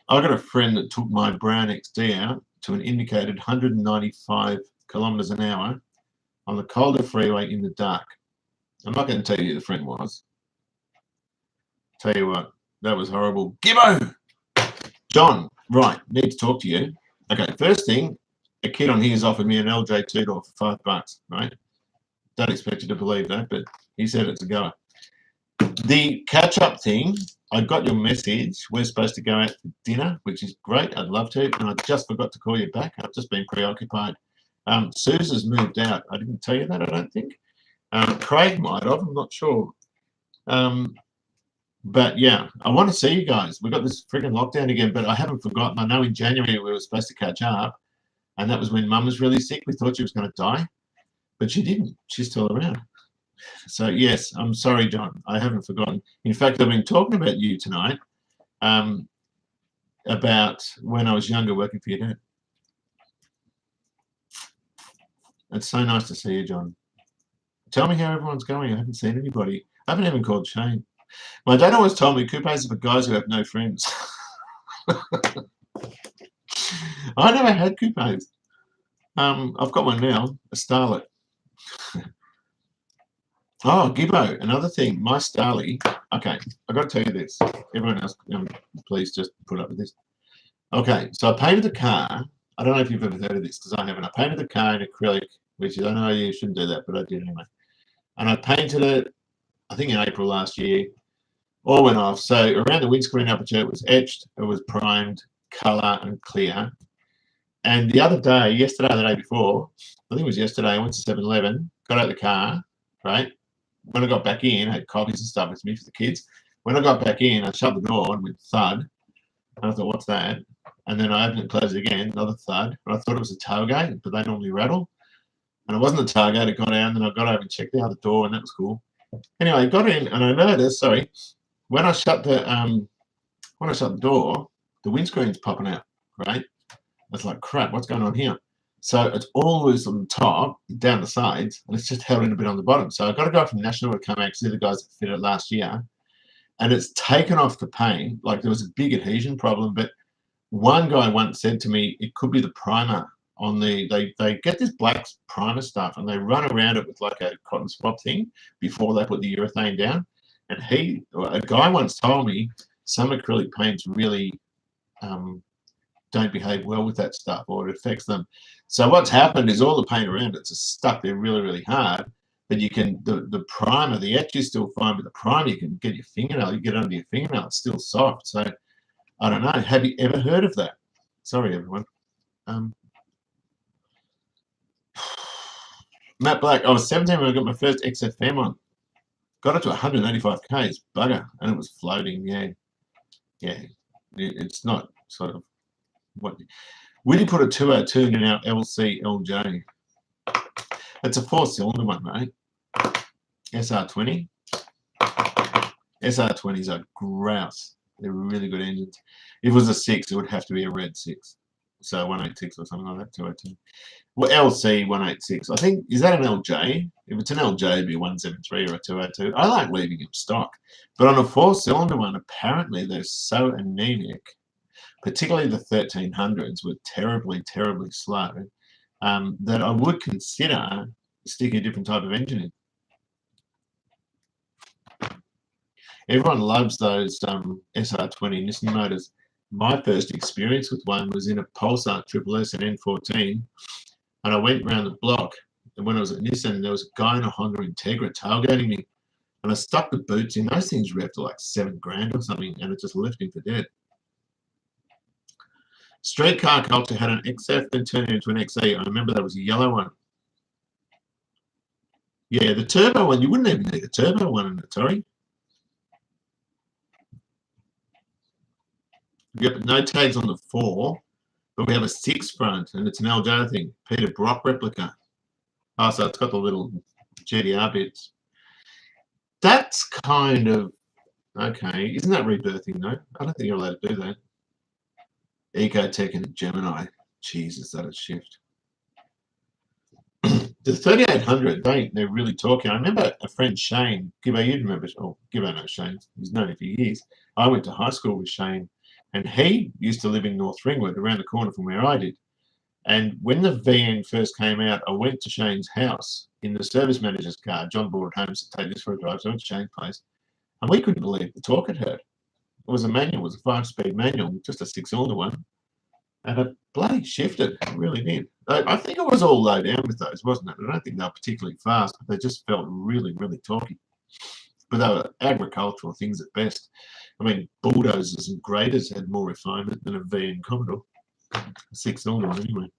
I got a friend that took my brown XD out to an indicated 195 kilometers an hour on the Calder freeway in the dark. I'm not going to tell you who the friend was. Tell you what, that was horrible. Gibbo! John, right, need to talk to you. Okay, first thing, a kid on here has offered me an LJ two-door for $5, right? Don't expect you to believe that, but he said it's a goer. The catch-up thing, I got your message. We're supposed to go out for dinner, which is great. I'd love to, and I just forgot to call you back. I've just been preoccupied. Susan's moved out. I didn't tell you that, I don't think. Craig might have, I'm not sure. But yeah, I want to see you guys. We've got this freaking lockdown again, but I haven't forgotten. I know in January we were supposed to catch up, and that was when Mum was really sick. We thought she was going to die, but she didn't. She's still around. So yes, I'm sorry, John. I haven't forgotten. In fact, I've been talking about you tonight, about when I was younger working for your dad. It's so nice to see you, John. Tell me how everyone's going. I haven't seen anybody. I haven't even called Shane. My dad always told me coupes are for guys who have no friends. I never had coupes. I've got one now, a Starlet. Oh, Gibbo, another thing, my Starly. Okay, I've got to tell you this. Everyone else, please just put up with this. Okay, so I painted the car. I don't know if you've ever heard of this, because I haven't. I painted the car in acrylic, which is, I know you shouldn't do that, but I did anyway. And I painted it, I think in April last year. All went off. So around the windscreen aperture, it was etched, it was primed, colour and clear. And the other day, yesterday or the day before, I think it was yesterday, I went to 7-Eleven, got out of the car, right? When I got back in, I had coffees and stuff with me for the kids. When I got back in, I shut the door and went thud. And I thought, what's that? And then I opened it and closed it again, another thud. But I thought it was a tailgate, but they normally rattle. And it wasn't a tailgate, it got out, and then I got over and checked the other door, and that was cool. Anyway, I got in and I noticed, when I shut the door, the windscreen's popping out, right? I was like, crap, what's going on here? So it's all loose on the top, down the sides, and it's just held in a bit on the bottom. So I got a guy from National to come out, see the guys that fitted it last year, and it's taken off the paint. Like there was a big adhesion problem, but one guy once said to me, it could be the primer on they get this black primer stuff and they run around it with like a cotton swab thing before they put the urethane down. And a guy once told me some acrylic paints really don't behave well with that stuff, or it affects them. So what's happened is all the paint around it's just stuck there really, really hard. But you can the primer, the etch is still fine, but the primer you can get your fingernail, you get under your fingernail, it's still soft. So I don't know. Have you ever heard of that? Sorry, everyone. Matt Black, I was 17 when I got my first XFM on. Got it to 185 k's, bugger, and it was floating. Yeah. It's not sort of what. Will you put a 202 in our LC LJ? It's a 4-cylinder one, mate. SR20. SR20s are grouse. They're really good engines. If it was a 6, it would have to be a red 6. So 186 or something like that, 202. Well, LC 186. I think, is that an LJ? If it's an LJ, it'd be a 173 or a 202. I like leaving them stock. But on a 4-cylinder one, apparently they're so anemic, particularly the 1300s were terribly, terribly slow, that I would consider sticking a different type of engine in. Everyone loves those SR20 Nissan motors. My first experience with one was in a Pulsar Triple S and N14, and I went around the block, and when I was at Nissan, there was a guy in a Honda Integra tailgating me, and I stuck the boots in. Those things revved to like $7,000 or something, and it just left me for dead. Street car culture had an XF, then turned it into an XE. I remember that was a yellow one. Yeah, the turbo one, you wouldn't even need a turbo one in the Tory. Yep, no tags on the 4, but we have a 6 front, and it's an LJ thing. Peter Brock replica. Oh, so it's got the little GDR bits. That's kind of okay. Isn't that rebirthing though? I don't think you're allowed to do that. Ecotech and Gemini. Jesus, that a shift. The 3800, they're really talking. I remember a friend, Shane. Gibbo, you'd remember. Oh, Gibbo knows Shane. He's known him for years. I went to high school with Shane, and he used to live in North Ringwood, around the corner from where I did. And when the VN first came out, I went to Shane's house in the service manager's car. John brought it home to take this for a drive. So I went to Shane's place, and we couldn't believe the talk it heard. It was a manual, it was a 5-speed manual, just a 6-cylinder one. And it bloody shifted, it really did. I think it was all low down with those, wasn't it? I don't think they were particularly fast, but they just felt really, really talky. But they were agricultural things at best. I mean, bulldozers and graders had more refinement than a VN Commodore. A 6-cylinder one, anyway.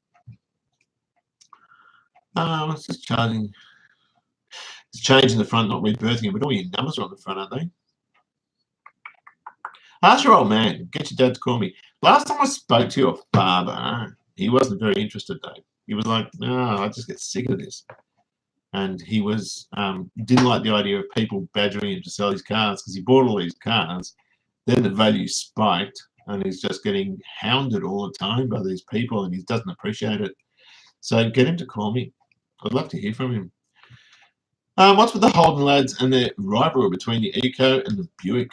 It's just charging. It's changing the front, not rebirthing it, but all your numbers are on the front, aren't they? Ask your old man. Get your dad to call me. Last time I spoke to your father, he wasn't very interested, though. He was like, no, I just get sick of this. And he was didn't like the idea of people badgering him to sell his cars because he bought all these cars. Then the value spiked, and he's just getting hounded all the time by these people, and he doesn't appreciate it. So get him to call me. I'd love to hear from him. What's with the Holden lads and their rivalry between the Eco and the Buick?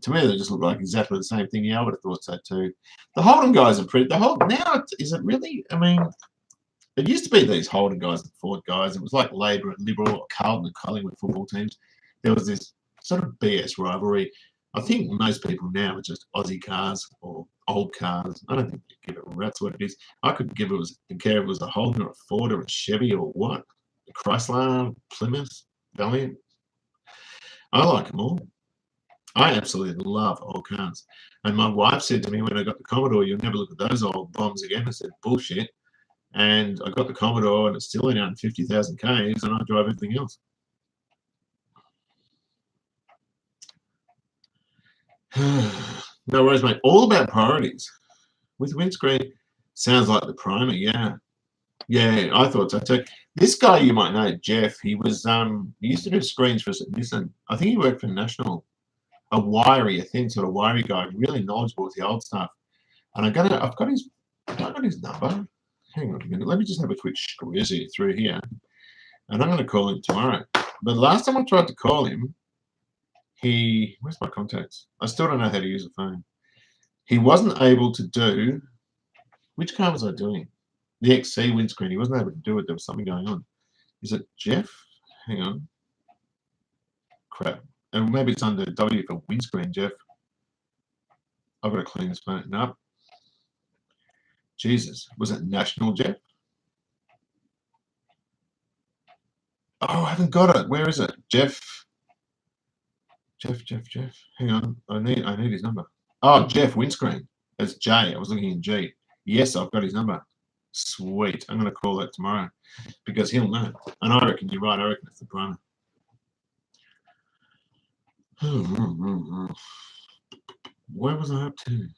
To me, they just look like exactly the same thing. Yeah, I would have thought so too. The Holden guys are pretty. The Holden now, is it really? I mean, it used to be these Holden guys and Ford guys. It was like Labor and Liberal, or Carlton and Collingwood football teams. There was this sort of BS rivalry. I think most people now are just Aussie cars or old cars. I don't think they give it a rat's what it is. I couldn't give it care if it was a Holden or a Ford or a Chevy or what. A Chrysler, Plymouth, Valiant. I like them all. I absolutely love old cars. And my wife said to me when I got the Commodore, you'll never look at those old bombs again. I said, bullshit. And I got the Commodore and it's still in 50,000 Ks and I drive everything else. No worries, mate. All about priorities. With windscreen, sounds like the Primer, yeah. Yeah, I thought so too. This guy you might know, Jeff, he was he used to do screens for us at Nissan. I think he worked for National. A thin sort of wiry guy, really knowledgeable with the old stuff. And I've got his number. Hang on a minute. Let me just have a quick squeeze through here. And I'm going to call him tomorrow. But last time I tried to call him, where's my contacts? I still don't know how to use a phone. He wasn't able to do, which car was I doing? The XC windscreen. He wasn't able to do it. There was something going on. Is it Jeff? Hang on. Crap. And maybe it's under W for windscreen, Jeff. I've got to clean this phone up. Jesus. Was it National Jeff? Oh, I haven't got it. Where is it? Jeff. Hang on. I need his number. Oh, Jeff Windscreen. That's J. I was looking in G. Yes, I've got his number. Sweet. I'm going to call that tomorrow because he'll know. And I reckon you're right. I reckon it's the primer. Where was I up to?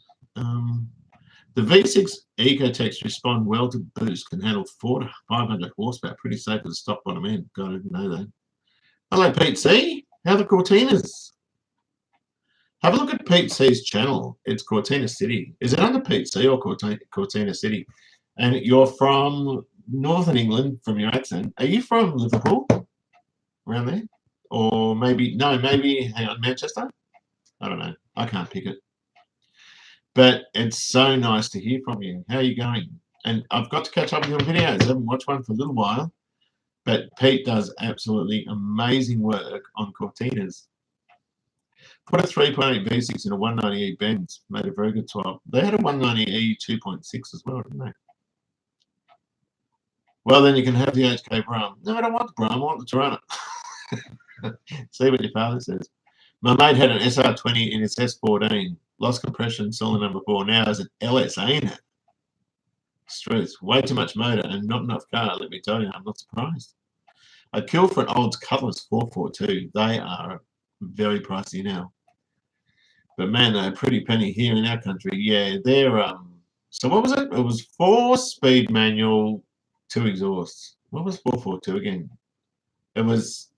The V6 Ecotech respond well to boost, can handle 400 to 500 horsepower. Pretty safe as a stock bottom end. God, I didn't know that. Hello, Pete C. How are the Cortinas? Have a look at Pete C's channel. It's Cortina City. Is it under Pete C or Cortina City? And you're from Northern England, from your accent. Are you from Liverpool? Around there? Or maybe, no, maybe, hang on, Manchester? I don't know. I can't pick it. But it's so nice to hear from you. How are you going? And I've got to catch up with your videos. I haven't watched one for a little while. But Pete does absolutely amazing work on Cortinas. Put a 3.8 V6 in a 190E Benz. Made a very good swap. They had a 190E 2.6 as well, didn't they? Well, then you can have the HK Brum. No, I don't want the Brum. I want the Toronto. See what your father says. My mate had an SR20 in his S14. Lost compression, cylinder number 4. Now has an LSA in it. Struth. Way too much motor and not enough car, let me tell you. I'm not surprised. I'd kill for an Olds Cutlass 442. They are very pricey now. But man, they're a pretty penny here in our country. Yeah, they're so what was it? It was 4-speed manual, 2 exhausts. What was 442 again? It was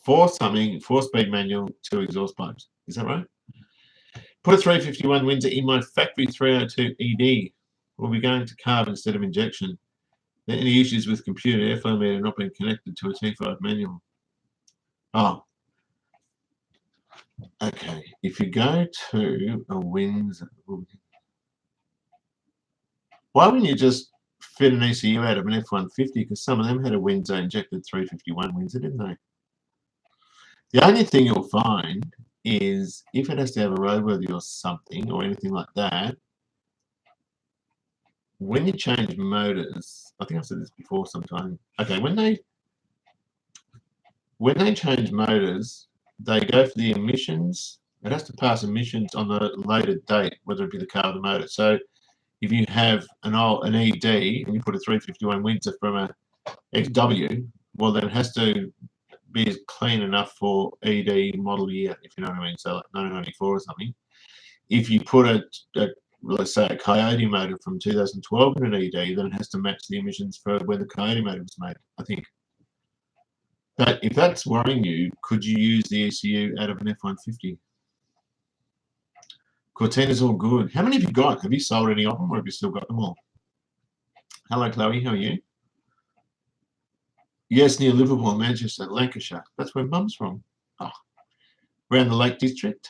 4-speed manual, 2 exhaust pipes. Is that right? Put a 351 Windsor in my factory 302 ED. We'll be going to carb instead of injection. There are any issues with computer airflow meter not being connected to a T5 manual? Oh. Okay. If you go to a Windsor, why wouldn't you just fit an ECU out of an F-150? Because some of them had a Windsor injected 351 Windsor, didn't they? The only thing you'll find is if it has to have a roadworthy or something or anything like that, when you change motors, I think I've said this before sometime. Okay, when they change motors, they go for the emissions. It has to pass emissions on the later date, whether it be the car or the motor. So if you have an ED and you put a 351 Windsor from a XW, well, then it has to be clean enough for ED model year, if you know what I mean. So like 1994 or something. If you put let's say a Coyote motor from 2012 in an ED, then it has to match the emissions for when the Coyote motor was made, I think. But if that's worrying you, could you use the ECU out of an F-150? Cortina's all good. How many have you got? Have you sold any of them or have you still got them all? Hello, Chloe. How are you? Yes, near Liverpool, Manchester, Lancashire. That's where Mum's from. Oh, around the Lake District.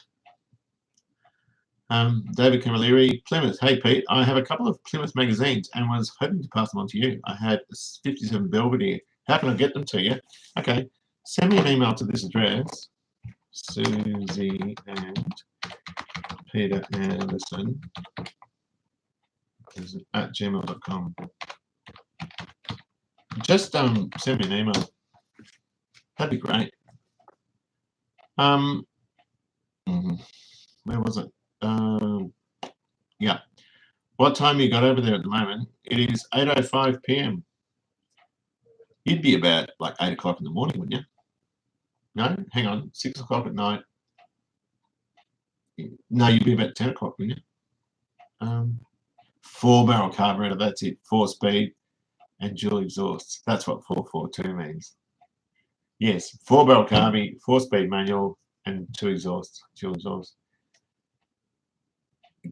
David Camilleri, Plymouth. Hey, Pete, I have a couple of Plymouth magazines and was hoping to pass them on to you. I had 57 Belvedere. How can I get them to you? Okay, send me an email to this address, Susie and Peter Anderson at gmail.com. Just send me an email. That'd be great. Where was it? Yeah. What time you got over there at the moment? It is 8:05 p.m. You'd be about like 8 o'clock in the morning, wouldn't you? No, hang on, 6 o'clock at night. No, you'd be about 10 o'clock, wouldn't you? 4-barrel carburetor, that's it. 4-speed and dual exhausts. That's what 442 means. Yes, 4-barrel carby, 4-speed manual, and 2 exhausts, dual exhausts.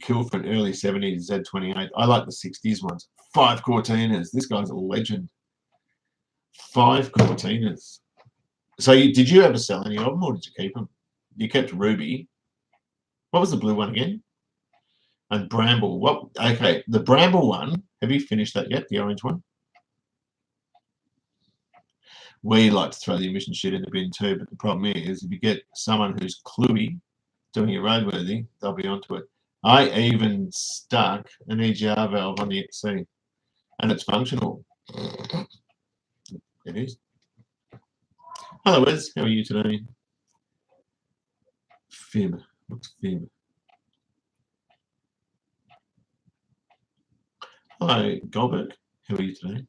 Kill for an early 70s Z28. I like the 60s ones. 5 Cortinas. This guy's a legend. 5 Cortinas. So did you ever sell any of them or did you keep them? You kept Ruby. What was the blue one again? And Bramble. What? Okay, the Bramble one. Have you finished that yet? The orange one? We like to throw the emission shit in the bin too, but the problem is if you get someone who's cluey doing it roadworthy, they'll be onto it. I even stuck an EGR valve on the XC, and it's functional. It is. Hello, Wes. How are you today? Fib. What's fib? Hello, Goldberg. How are you today?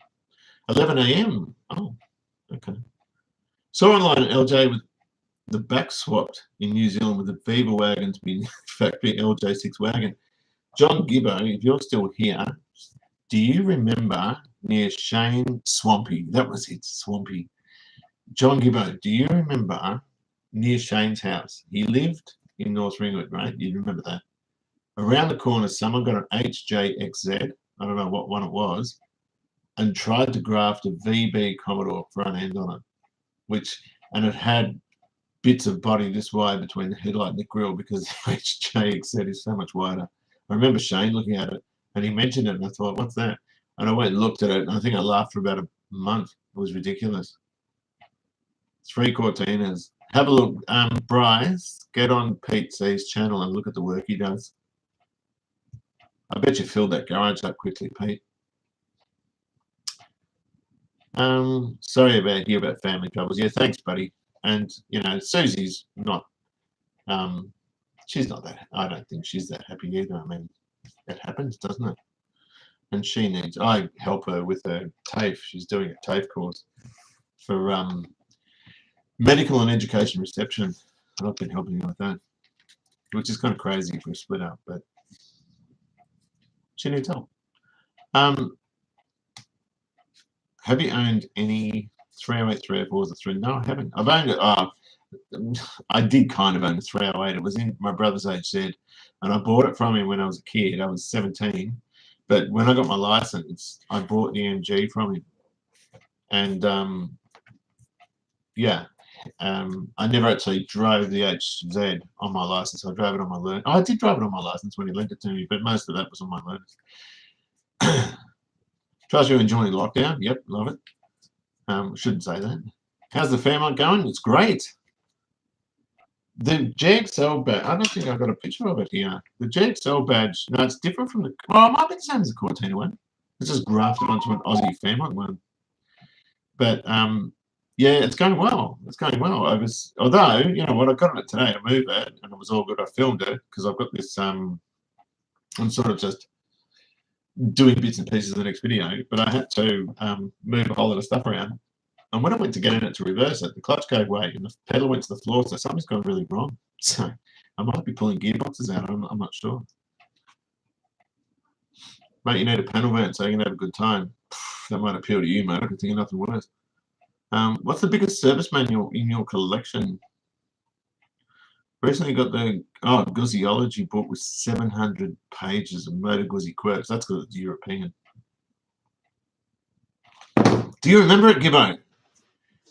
11 a.m. Oh, okay. Saw online LJ with the back swapped in New Zealand with the Viva wagon to be factory LJ6 wagon. John Gibbo, if you're still here, do you remember near Shane Swampy? That was it, Swampy. John Gibbo, do you remember near Shane's house? He lived in North Ringwood, right? You remember that? Around the corner, someone got an HJXZ, I don't know what one it was, and tried to graft a VB Commodore front end on it, and it had bits of body this wide between the headlight and the grille because the HJXZ is so much wider. I remember Shane looking at it, and he mentioned it, and I thought, what's that? And I went and looked at it, and I think I laughed for about a month. It was ridiculous. 3 Cortinas. Have a look. Bryce, get on Pete C's channel and look at the work he does. I bet you filled that garage up quickly, Pete. Sorry about family troubles. Yeah, thanks, buddy. And, you know, Susie's not, she's not that, I don't think she's that happy either. I mean, it happens, doesn't it? And she needs, I help her with her TAFE. She's doing a TAFE course for medical and education reception. And I've been helping her with that, which is kind of crazy if we split up, but she needs help. Have you owned any 308, 304s, or 3? No, I haven't. I've owned it. I did kind of own a 308. It was in my brother's HZ, and I bought it from him when I was a kid. I was 17. But when I got my license, I bought the MG from him. And, yeah, I never actually drove the HZ on my license. I drove it on my learn. Oh, I did drive it on my license when he lent it to me, but most of that was on my learners. Trust you enjoying lockdown. Yep, love it. Shouldn't say that. How's the Fairmont going? It's great. The JXL badge, I don't think I've got a picture of it here. The JXL badge, no, it's different from the, well, it might be the same as the Cortina one. It's just grafted onto an Aussie Fairmont one. But, yeah, it's going well. It's going well. Although, you know what, I got it today to move it, and it was all good. I filmed it because I've got this, I'm sort of just doing bits and pieces of the next video, but I had to move a whole lot of stuff around. And when I went to get in it to reverse it, the clutch gave way and the pedal went to the floor, so something's gone really wrong. So I might be pulling gearboxes out. I'm not sure. Mate, you need a panel van so you can have a good time. That might appeal to you, mate. I can think of nothing worse. What's the biggest service manual in your collection? Recently got the Guzziology book with 700 pages of Motor Guzzi quirks. That's because it's European. Do you remember it, Gibbo?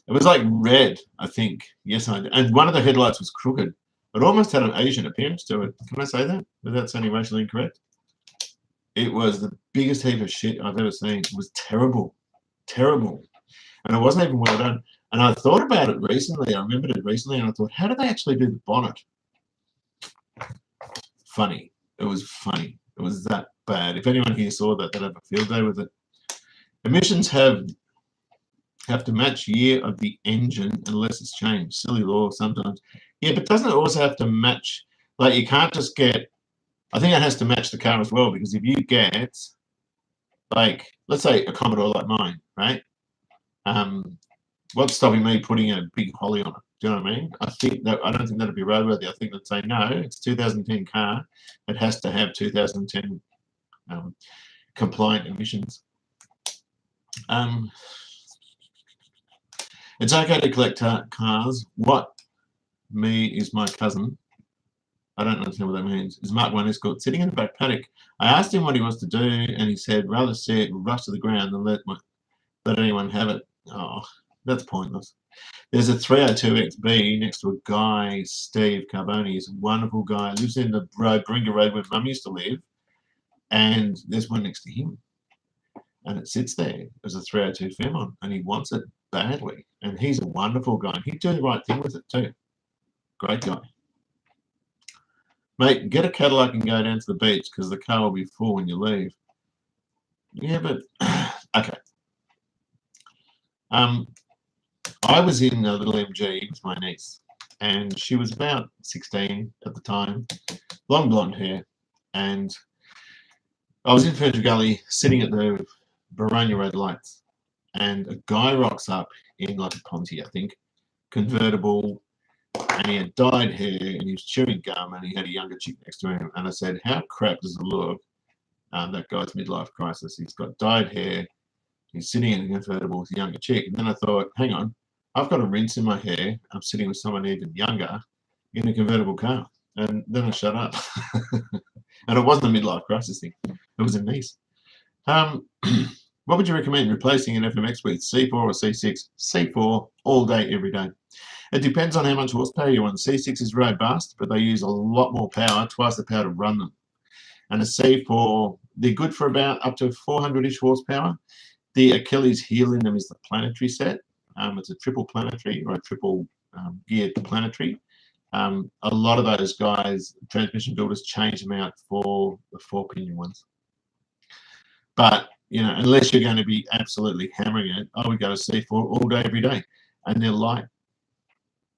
It was like red, I think. Yes, I did. And one of the headlights was crooked. It almost had an Asian appearance to it. Can I say that without sounding racially incorrect? It was the biggest heap of shit I've ever seen. It was terrible. Terrible. And it wasn't even well done. And I thought about it recently. I remembered it recently, and I thought, how did they actually do the bonnet? Funny. It was funny. It was that bad. If anyone here saw that, they'd have a field day with it. Emissions have to match year of the engine unless it's changed. Silly law sometimes. Yeah, but doesn't it also have to match? Like, you can't just get, I think it has to match the car as well, because if you get, like, let's say a Commodore like mine, right? What's stopping me putting a big Holly on it? Do you know what I mean? I don't think that'd be roadworthy. I think they'd say, no, it's 2010 car. It has to have 2010 compliant emissions. It's okay to collect cars. What me is my cousin. I don't understand what that means. Is Mark 1 Escort sitting in the back paddock? I asked him what he wants to do, and he said, rather see it rust to the ground than let anyone have it. Oh, that's pointless. There's a 302XB next to a guy, Steve Carboni. He's a wonderful guy. Lives in the Bringa Road where Mum used to live, and there's one next to him. And it sits there as a 302 Fairmont, and he wants it. badly. And he's a wonderful guy. He'd do the right thing with it too. Great guy. Mate, get a Cadillac and go down to the beach because the car will be full when you leave. Yeah, but okay. I was in a little MG with my niece, and she was about 16 at the time, long blonde hair, and I was in Ferntree Gully sitting at the Baronia red lights, and a guy rocks up in like a Ponte, I think, convertible, and he had dyed hair, and he was chewing gum, and he had a younger chick next to him, and I said, how crap does it look? That guy's midlife crisis. He's got dyed hair, he's sitting in a convertible with a younger chick, and then I thought, hang on, I've got a rinse in my hair, I'm sitting with someone even younger in a convertible car, and then I shut up. And it wasn't a midlife crisis thing, it was a niece. What would you recommend replacing an FMX with, C4 or C6? C4 all day, every day. It depends on how much horsepower you want. C6 is robust, but they use a lot more power, twice the power to run them. And a C4, they're good for about up to 400-ish horsepower. The Achilles heel in them is the planetary set. It's a triple planetary or a triple geared planetary. A lot of those guys, transmission builders, change them out for the 4-pinion ones. But, you know, unless you're going to be absolutely hammering it, I would go to C4 all day, every day. And they're light.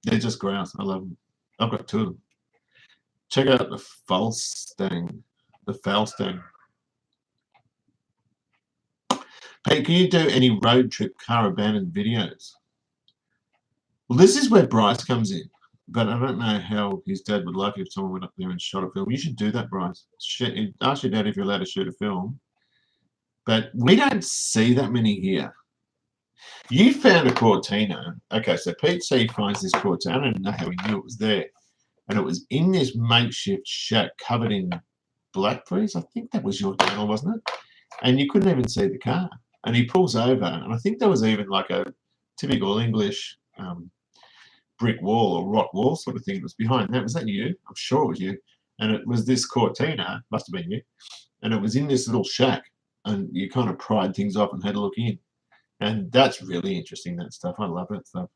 They're just grouse. I love them. I've got 2 of them. Check out the Falstang. The Falstang. Hey, can you do any road trip car abandoned videos? Well, this is where Bryce comes in. But I don't know how his dad would like it if someone went up there and shot a film. You should do that, Bryce. Ask your dad if you're allowed to shoot a film. But we don't see that many here. You found a Cortina. Okay, so Pete C finds this Cortina. I don't know how he knew it was there. And it was in this makeshift shack covered in blackberries. I think that was your channel, wasn't it? And you couldn't even see the car. And he pulls over. And I think there was even like a typical English brick wall or rock wall sort of thing that was behind that. Was that you? I'm sure it was you. And it was this Cortina. Must have been you. And it was in this little shack. And you kind of pried things off and had a look in. And that's really interesting, that stuff. I love that stuff.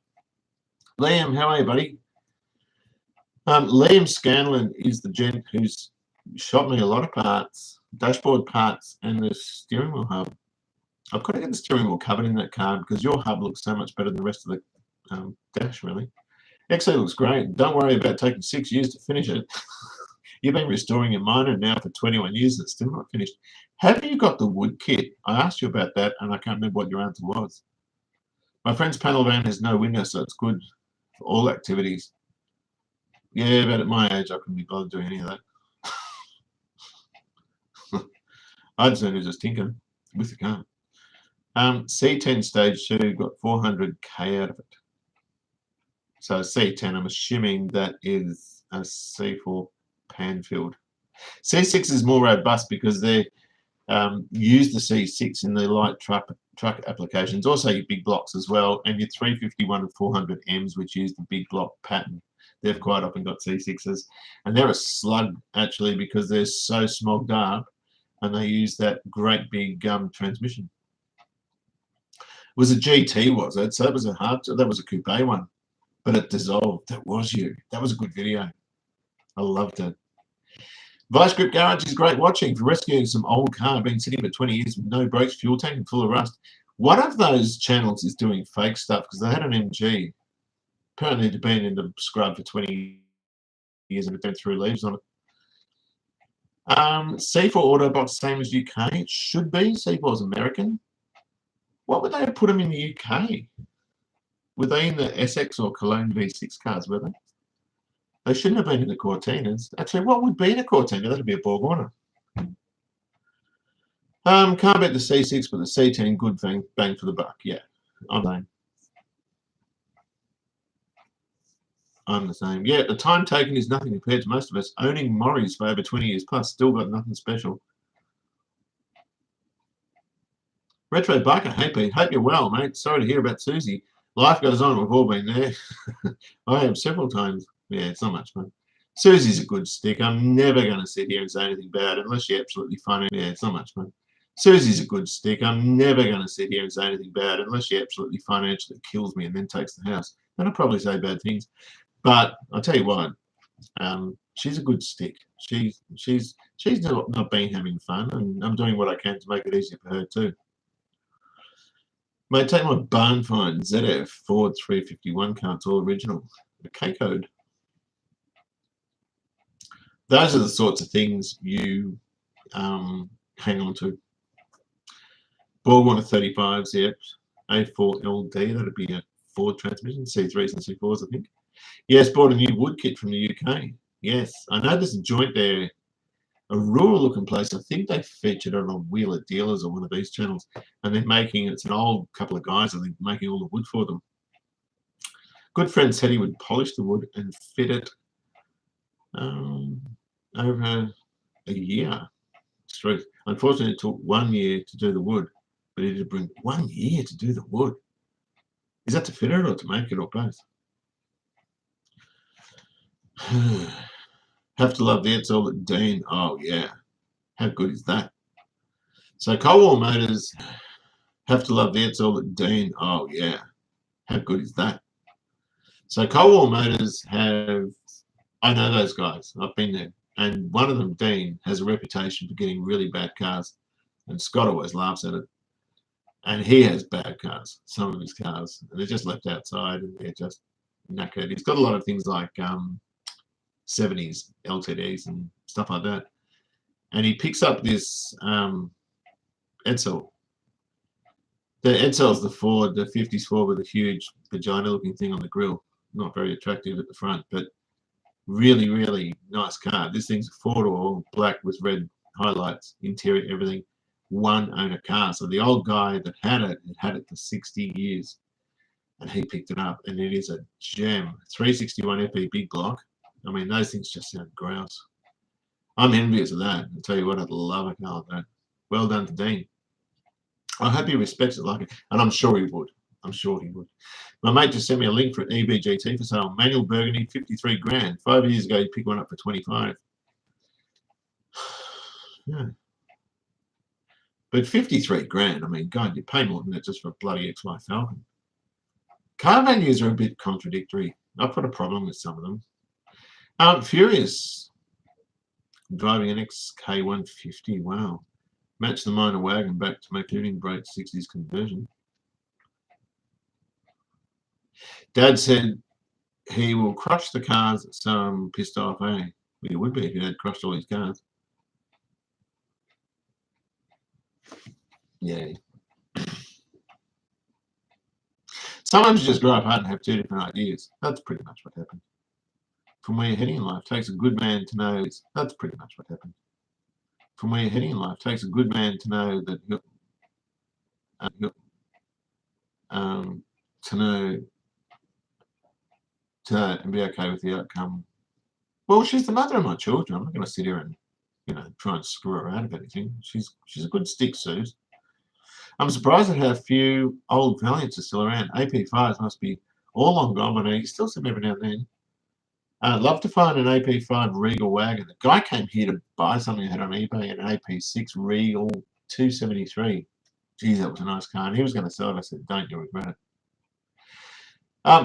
Liam, how are you, buddy? Liam Scanlon is the gent who's shot me a lot of parts, dashboard parts, and the steering wheel hub. I've got to get the steering wheel covered in that car because your hub looks so much better than the rest of the dash, really. XA looks great. Don't worry about taking 6 years to finish it. You've been restoring your Miner now for 21 years and it's still not finished. Have you got the wood kit? I asked you about that and I can't remember what your answer was. My friend's panel van has no window, so it's good for all activities. Yeah, but at my age, I couldn't be bothered doing any of that. I'd sooner just tinker with the car. C10 stage 2 got 400k out of it. So C10, I'm assuming that is a C4 Panfield. C6 is more robust because they use the C6 in the light truck applications, also your big blocks as well, and your 351 and 400Ms, which use the big block pattern. They've quite often got C6s, and they're a slug actually because they're so smogged up, and they use that great big transmission. It was a GT, was it? So that was a coupe one, but it dissolved. That was you. That was a good video. I loved it. Vice Grip Garage is great watching for rescuing some old car, been sitting for 20 years with no brakes, fuel tank, and full of rust. One of those channels is doing fake stuff because they had an MG. Apparently, they'd been in the scrub for 20 years and been through leaves on it. C4 auto box, same as UK. It should be. C4 is American. What would they have put them in the UK? Were they in the Essex or Cologne V6 cars, were they? They shouldn't have been in the Cortinas. Actually, what would be in a Cortina? That'd be a Borg Warner. Can't bet the C6, but the C10, good bang for the buck. Yeah, I'm the same. Yeah, the time taken is nothing compared to most of us. Owning Morris for over 20 years plus, still got nothing special. Retro Biker, hey Pete, hope you're well, mate. Sorry to hear about Susie. Life goes on, we've all been there. I have several times. Yeah, it's not much fun. Susie's a good stick. I'm never going to sit here and say anything bad unless you absolutely find it. Yeah, it's not much fun. Susie's a good stick. I'm never going to sit here and say anything bad unless she absolutely financially kills me and then takes the house. Then I'll probably say bad things. But I'll tell you what, she's a good stick. She's not been having fun, and I'm doing what I can to make it easier for her too. Mate, take my Barnfind ZF Ford 351 car. It's all original. The K code. Those are the sorts of things you hang on to. Borg 35s, yep. A4LD, that'd be a Ford transmission, C3s and C4s, I think. Yes, bought a new wood kit from the UK. Yes, I know there's a joint there, a rural looking place. I think they featured it on Wheeler Dealers or one of these channels, and they're making, it's an old couple of guys, I think, making all the wood for them. Good friend said he would polish the wood and fit it over a year straight. Unfortunately, it took 1 year to do the wood, but he did bring 1 year to do the wood. Is that to fit it or to make it or both? Have to love the Edsel at Dean. Oh, yeah. How good is that? So Coldwell Motors, have to love the Edsel at Dean. Oh, yeah. How good is that? So Coldwell Motors have, I know those guys. I've been there. And one of them, Dean, has a reputation for getting really bad cars. And Scott always laughs at it. And he has bad cars, some of his cars. And they're just left outside and they're just knackered. He's got a lot of things like 70s LTDs and stuff like that. And he picks up this Edsel. The Edsel's the Ford, the 50s Ford with a huge vagina-looking thing on the grille. Not very attractive at the front, but really, really nice car. This thing's a four-door, black with red highlights, interior, everything. One owner car. So the old guy that had it for 60 years, and he picked it up, and it is a gem. 361 FE big block. I mean, those things just sound grouse. I'm envious of that. I'll tell you what, I'd love a car like that. Well done to Dean. I hope he respects it like it, and I'm sure he would. I'm sure he would. My mate just sent me a link for an EBGT for sale. Manual Burgundy, 53 grand. 5 years ago, he picked one up for 25. Yeah. But 53 grand, I mean, God, you pay more than that just for a bloody XY Falcon. Car values are a bit contradictory. I've got a problem with some of them. Furious. Driving an XK150, wow. Match the minor wagon back to make tuning brake 60s conversion. Dad said he will crush the cars, so I'm pissed off, eh? Well, he would be if he had crushed all his cars. Yeah. Sometimes you just grow up hard and have two different ideas. That's pretty much what happened. From where you're heading in life, takes a good man to know. That's pretty much what happened. From where you're heading in life, takes a good man to know that to know and be okay with the outcome. Well, she's the mother of my children. I'm not going to sit here and, try and screw her out of anything. She's a good stick, Suze. I'm surprised at how few old Valiants are still around. AP5s must be all long gone, but you still see them every now and then. I'd love to find an AP5 Regal wagon. The guy came here to buy something I had on eBay, an AP6 Regal 273. Geez, that was a nice car. And he was going to sell it. I said, don't you regret it.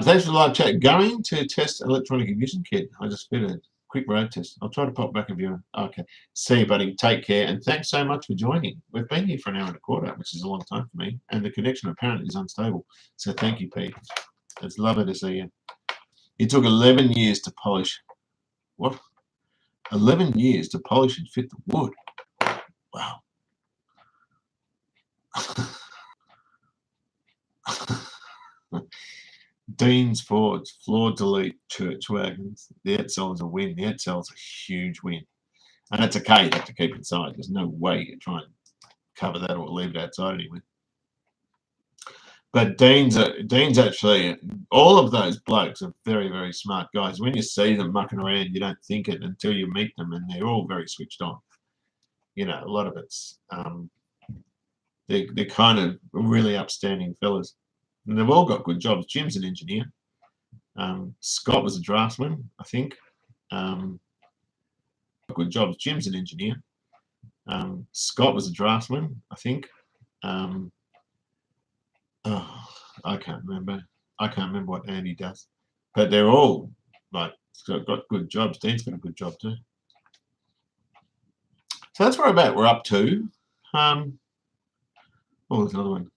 Thanks for the live chat. Going to test electronic ignition kit. I just did a quick road test. I'll try to pop back a viewer. Okay. See you, buddy. Take care. And thanks so much for joining. We've been here for an hour and a quarter, which is a long time for me. And the connection apparently is unstable. So thank you, Pete. It's lovely to see you. It took 11 years to polish. What? 11 years to polish and fit the wood. Wow. Dean's Fords, floor delete church wagons. The Edsel's a win. The Edsel's a huge win. And it's okay, you have to keep inside. There's no way you try and cover that or leave it outside anyway. But Dean's actually, all of those blokes are very, very smart guys. When you see them mucking around, you don't think it until you meet them, and they're all very switched on. A lot of it's, they're kind of really upstanding fellas. And they've all got good jobs. Jim's an engineer. Scott was a draftsman, I think. Good jobs. Jim's an engineer. Scott was a draftsman, I think. Oh, I can't remember. I can't remember what Andy does, but they're all like got good jobs. Dean's got a good job too. So that's where about we're up to. Oh, there's another one.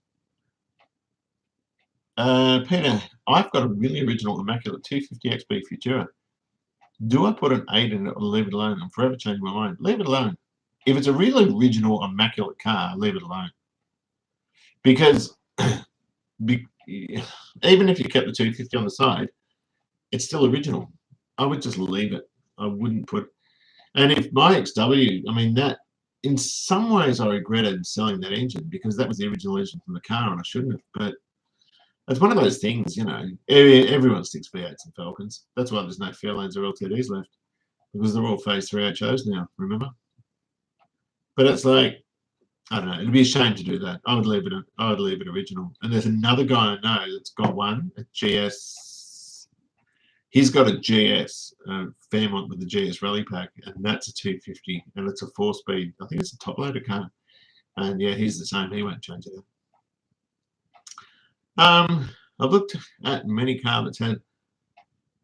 Peter, I've got a really original immaculate 250 XP Futura. Do I put an 8 in it or leave it alone? I'm forever changing my mind. Leave it alone. If it's a really original immaculate car, leave it alone. Because even if you kept the 250 on the side, it's still original. I would just leave it. I wouldn't put. And if my XW, I mean, that in some ways I regretted selling that engine because that was the original engine from the car and I shouldn't have. But it's one of those things, you know, everyone sticks V8s and Falcons. That's why there's no Fairlanes or LTDs left because they're all phase 3 HOs now, remember? But it's like, I don't know. It'd be a shame to do that. I would leave it original. And there's another guy I know that's got one, a GS. He's got a GS, Fairmont with the GS Rally Pack, and that's a 250, and it's a 4-speed. I think it's a top loader car. And yeah, he's the same. He won't change it. I've looked at many cars that had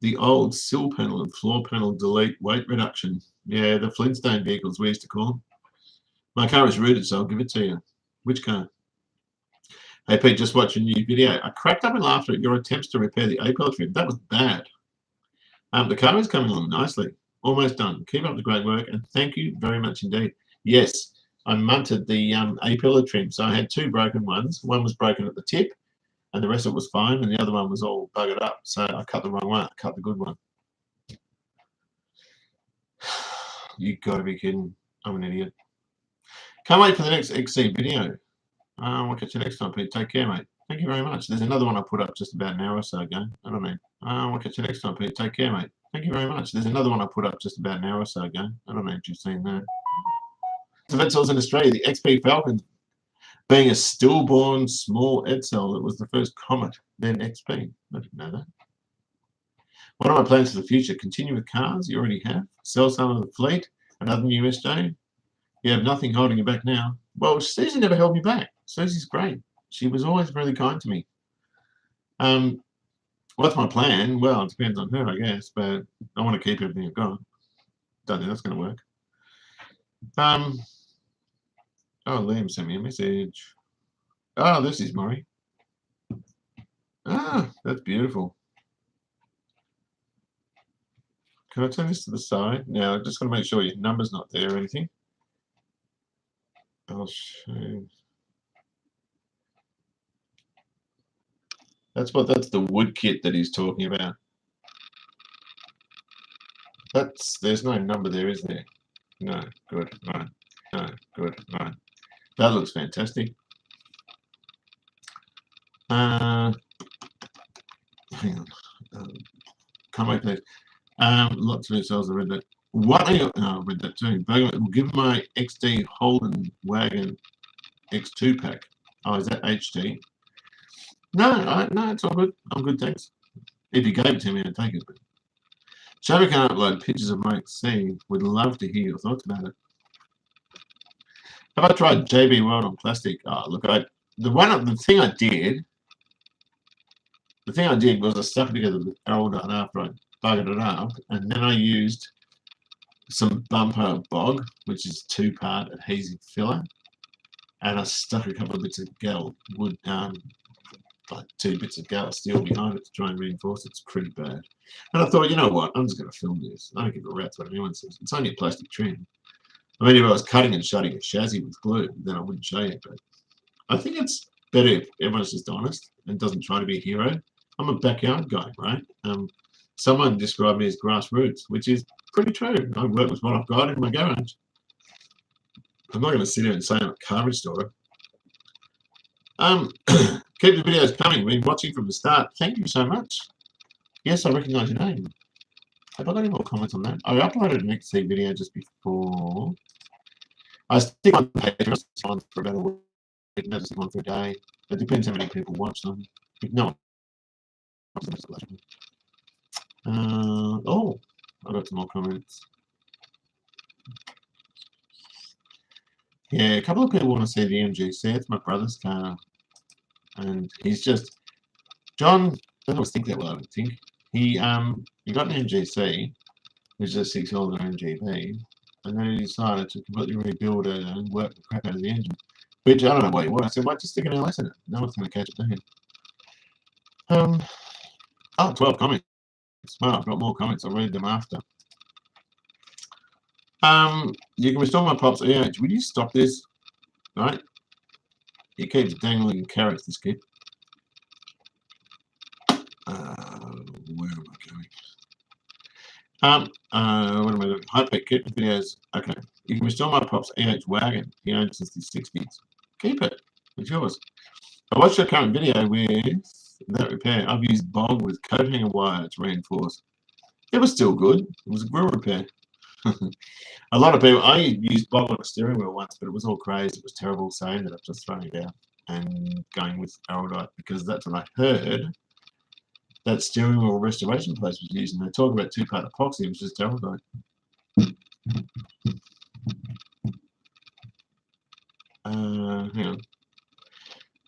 the old sill panel and floor panel delete weight reduction. Yeah, the Flintstone vehicles we used to call them. My car is rooted, so I'll give it to you. Which car? Hey, Pete, just watched a new video. I cracked up in laughter at your attempts to repair the A-pillar trim. That was bad. The car is coming along nicely. Almost done. Keep up the great work, and thank you very much indeed. Yes, I munted the A-pillar trim, so I had 2 broken ones. One was broken at the tip, and the rest of it was fine, and the other one was all buggered up. So I cut the wrong one. I cut the good one. You got to be kidding. I'm an idiot. Can't wait for the next XC video. We'll catch you next time, Pete. Take care, mate. Thank you very much. There's another one I put up just about an hour or so ago. I don't know. We'll catch you next time, Pete. Take care, mate. Thank you very much. There's another one I put up just about an hour or so ago. I don't know if you've seen that. So that's also in Australia. The XP Falcon being a stillborn small Edsel. It was the first Comet, then XP. I didn't know that. What are my plans for the future? Continue with cars you already have. Sell some of the fleet. Another new SJ. You have nothing holding you back now. Well, Susie never held me back. Susie's great. She was always really kind to me. What's my plan? Well, it depends on her, I guess, but I want to keep everything I've got. Don't think that's going to work. Oh, Liam sent me a message. Oh, this is Murray. Ah, that's beautiful. Can I turn this to the side? Now, I'm just going to make sure your number's not there or anything. I'll show. That's the wood kit that he's talking about. There's no number there, is there? No, good, no, good, no. That looks fantastic. Hang on. Come wait, please. Lots of yourselves. I read that. What are you? I read that too. We'll give my XD Holden Wagon X2 pack. Oh, is that HD? No, no, it's all good. I'm good, thanks. If you gave it to me, I'd take it. But Shabby can upload pictures of my XC. Would love to hear your thoughts about it. Have I tried JB World on plastic? Oh, look, the thing I did was I stuck it together with Eldon after I buggered it up, and then I used some bumper bog, which is 2-part adhesive filler, and I stuck a couple of bits of wood, like 2 bits of gallet steel behind it to try and reinforce it. It's pretty bad. And I thought, you know what? I'm just going to film this. I don't give a rat's what anyone says. It's only a plastic trim. I mean, if I was cutting and shutting a chassis with glue, then I wouldn't show you. But I think it's better if everyone's just honest and doesn't try to be a hero. I'm a backyard guy, right? Someone described me as grassroots, which is pretty true. I work with what I've got in my garage. I'm not going to sit here and say I'm a car restorer. Keep the videos coming. We've been watching from the start. Thank you so much. Yes, I recognise your name. Have I got any more comments on that? I uploaded an XC video just before. I stick on Patreon for about a week. Never stick on for a day. It depends how many people watch them. If no oh, I got some more comments. Yeah, a couple of people want to see the MGC. It's my brother's car. And he's just, John doesn't always think that well, I don't think. He got an MGC, which is a 6-cylinder MGB, and then he decided to completely rebuild it and work the crap out of the engine. Which I don't know why he would. I said, why just stick an LS in it? No one's going to catch it to him. 12 comments. Well, I've got more comments. I'll read them after. You can restore my Pops EH. Will you stop this? Right? He keeps dangling carrots, this kid. Where am I going? What am I doing? High-Tech Kit videos. Okay. You can restore my Pops EH wagon. He owned since the 60s. Keep it. It's yours. I watched your current video with that repair. I've used bog with coat hanger wire to reinforce. It was still good. It was a grill repair. A lot of people, I used bog on a steering wheel once, but it was all crazy. It was terrible, so I ended up just throwing it out and going with Araldite because that's what I heard that steering wheel restoration place was using. They talk about 2-part epoxy, which is Araldite. Hang on.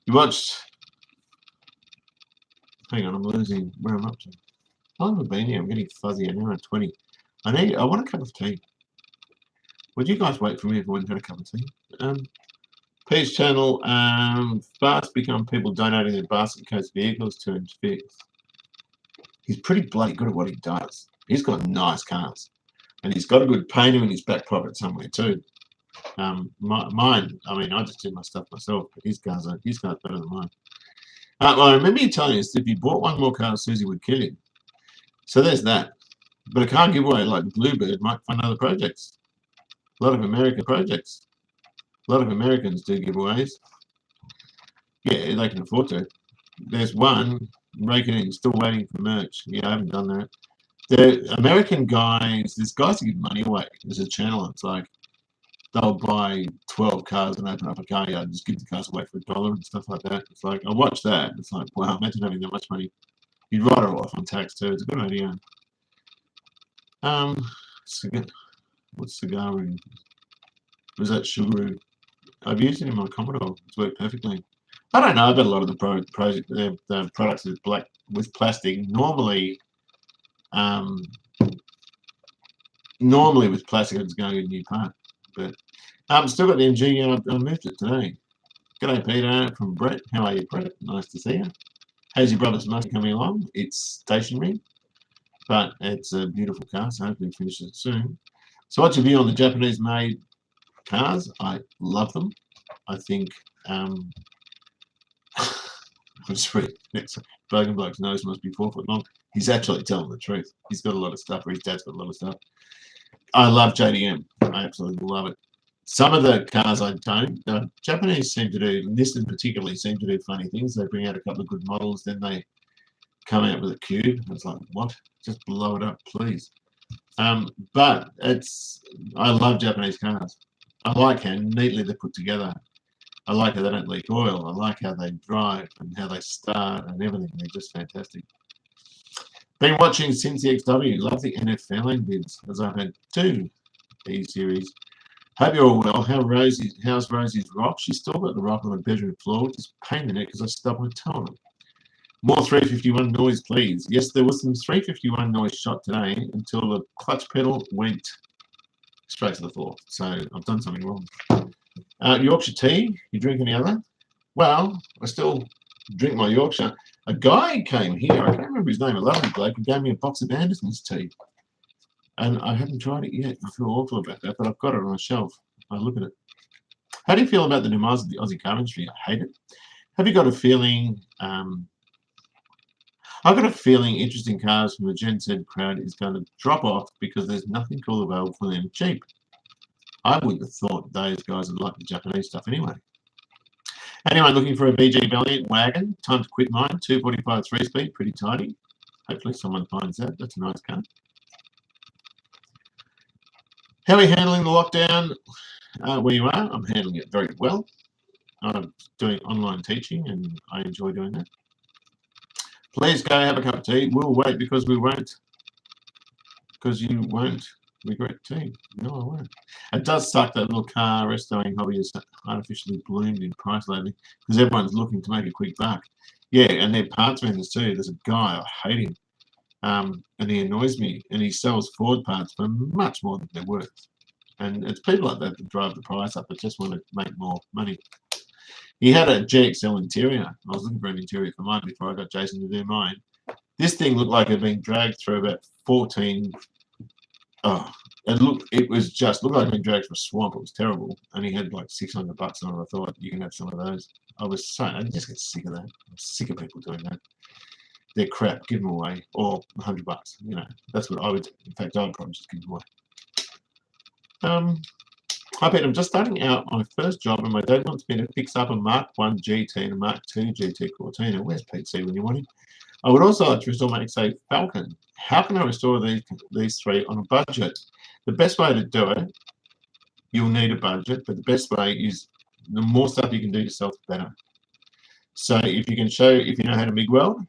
You watched. Hang on, I'm losing where I'm up to. How long have I been here? I'm getting fuzzy. I'm now at 20. I want a cup of tea. Would you guys wait for me if I went and had a cup of tea? Peach channel, fast become people donating their basket case vehicles to him to fix. He's pretty bloody good at what he does. He's got nice cars. And he's got a good painter in his back pocket somewhere too. Mine, I mean, I just do my stuff myself, but his car's better than mine. Well, I remember you telling us that if you bought one more car, Susie would kill you. So there's that. But a car giveaway like Bluebird might fund other projects. A lot of American projects. A lot of Americans do giveaways. Yeah, they can afford to. There's one, raking, still waiting for merch. Yeah, I haven't done that. The American guys, there's guys who give money away. There's a channel. It's like they'll buy 12 cars and open up a car yard and just give the cars away for $1 and stuff like that. It's like, I watch that. It's like, wow, imagine having that much money. You'd write it off on tax too. It's a good idea. What's Cigar? Was that Sugaroo? I've used it in my Commodore. It's worked perfectly. I don't know about a lot of the products with plastic. Normally with plastic, it's going to a new part. But still got the MG. I moved it today. G'day, Peter from Brett. How are you, Brett? Nice to see you. How's your brother's motor coming along? It's stationary, but it's a beautiful car, so hopefully finish it soon. So what's your view on the Japanese-made cars? I love them. I think I'll just read next. Broken Bloke's nose must be 4 foot long. He's actually telling the truth. He's got a lot of stuff, or his dad's got a lot of stuff. I love JDM. I absolutely love it. Some of the cars I don't. The Japanese seem to do, Nissan particularly, seem to do funny things. They bring out a couple of good models, then they come out with a cube. It's like, what? Just blow it up, please. But I love Japanese cars. I like how neatly they're put together. I like how they don't leak oil. I like how they drive and how they start and everything. They're just fantastic. Been watching since the XW. Love the NF Fairlane vids, as I've had 2 E-series. Hope you're all well. How's Rosie's rock? She's still got the rock on the bedroom floor, which is pain in it because I stubbed my toe on it. More 351 noise, please. Yes, there was some 351 noise shot today until the clutch pedal went straight to the floor. So I've done something wrong. Yorkshire tea. You drink any other? Well, I still drink my Yorkshire. A guy came here. I can't remember his name. A lovely bloke who gave me a box of Anderson's tea. And I haven't tried it yet. I feel awful about that, but I've got it on a shelf. I look at it. How do you feel about the demise of the Aussie car industry? I hate it. Have you got a feeling? I've got a feeling interesting cars from the Gen Z crowd is going to drop off because there's nothing cool available for them cheap. I wouldn't have thought those guys would like the Japanese stuff anyway. Anyone looking for a BG Valiant wagon? Time to quit mine. 245 3-speed, pretty tidy. Hopefully someone finds that. That's a nice car. How are you handling the lockdown where you are? I'm handling it very well. I'm doing online teaching and I enjoy doing that. Please go have a cup of tea. We'll wait because we won't. Because you won't regret too. No, I won't. It does suck that little car restoring hobby has artificially bloomed in price lately because everyone's looking to make a quick buck. Yeah, and they're parts vendors too. There's a guy, I hate him, and he annoys me, and he sells Ford parts for much more than they're worth. And it's people like that that drive the price up that just want to make more money. He had a GXL interior. I was looking for an interior for mine before I got Jason to do mine. This thing looked like it had been dragged through about 14. Oh, it was just looked like it had been dragged through a swamp. It was terrible. And he had like $600 on it. I thought you can have some of those. I just get sick of that. I'm sick of people doing that. They're crap. Give them away. Or $100. You know, that's what I would do. In fact, I'd probably just give them away. Hi, Peter. I'm just starting out my first job, and my dad wants me to fix up a Mark 1 GT and a Mark 2 GT Cortina. Where's Pete C when you want him? I would also like to restore my XA Falcon. How can I restore these three on a budget? The best way to do it, you'll need a budget, but the best way is the more stuff you can do yourself, the better. So if you can show, if you know how to MIG weld,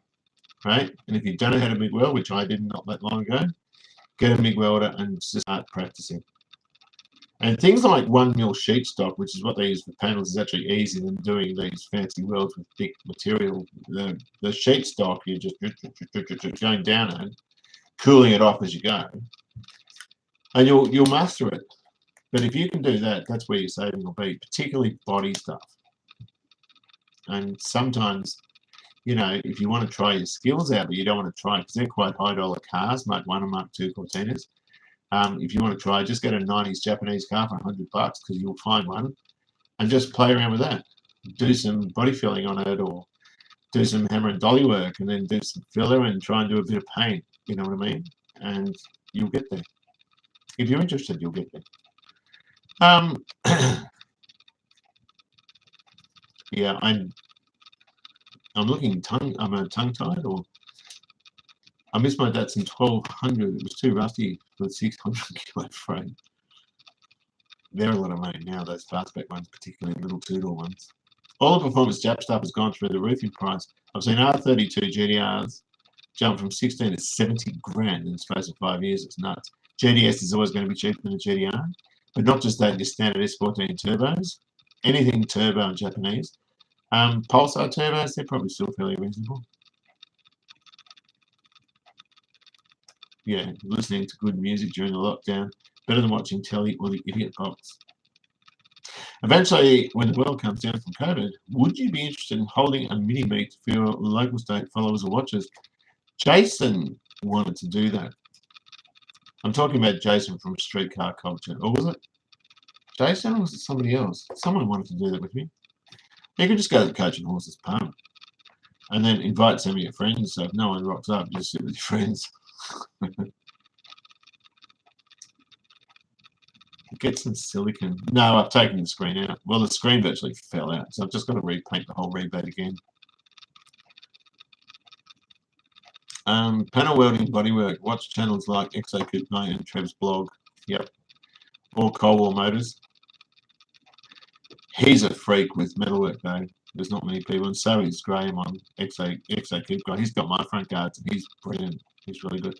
right? And if you don't know how to MIG weld, which I did not that long ago, get a MIG welder and just start practicing. And things like 1mm sheet stock, which is what they use for panels, is actually easier than doing these fancy welds with thick material. The sheet stock, you're just going down it, cooling it off as you go, and you'll master it. But if you can do that, that's where your saving will be, particularly body stuff. And sometimes, you know, if you want to try your skills out, but you don't want to try because they're quite high-dollar cars, Mark 1 and Mark 2 Cortinas. If you want to try, just get a 90s Japanese car for $100 because you'll find one and just play around with that. Do some body filling on it or do some hammer and dolly work and then do some filler and try and do a bit of paint. You know what I mean? And you'll get there. If you're interested, you'll get there. Yeah, I'm looking I'm tongue-tied or I missed my Datsun 1200. It was too rusty for the 600 kilo frame. They're a lot of money now, those fastback ones, particularly little two-door ones. All the performance Jap stuff has gone through the roof in price. I've seen R32 GTRs jump from 16 to 70 grand in the space of 5 years. It's nuts. GTS is always going to be cheaper than a GTR, but not just that, your standard S14 turbos, anything turbo and Japanese. Pulsar turbos, they're probably still fairly reasonable. Yeah, listening to good music during the lockdown, better than watching telly or the idiot box. Eventually, when the world comes down from COVID, would you be interested in holding a mini meet for your local state followers or watchers? Jason wanted to do that. I'm talking about Jason from Streetcar Culture. Or was it Jason or was it somebody else? Someone wanted to do that with me. You could just go to the Coach and Horses pub and then invite some of your friends. So if no one rocks up, just sit with your friends. Get some silicon. No, I've taken the screen out. Well, the screen virtually fell out, so I've just got to repaint the whole rebate again. Panel welding bodywork. Watch channels like XO Coupe and Trev's blog. Yep. Or Coldwell Motors. He's a freak with metalwork though. There's not many people, and so is Graham on XO Coupe guy. He's got my front guards, and he's brilliant. He's really good.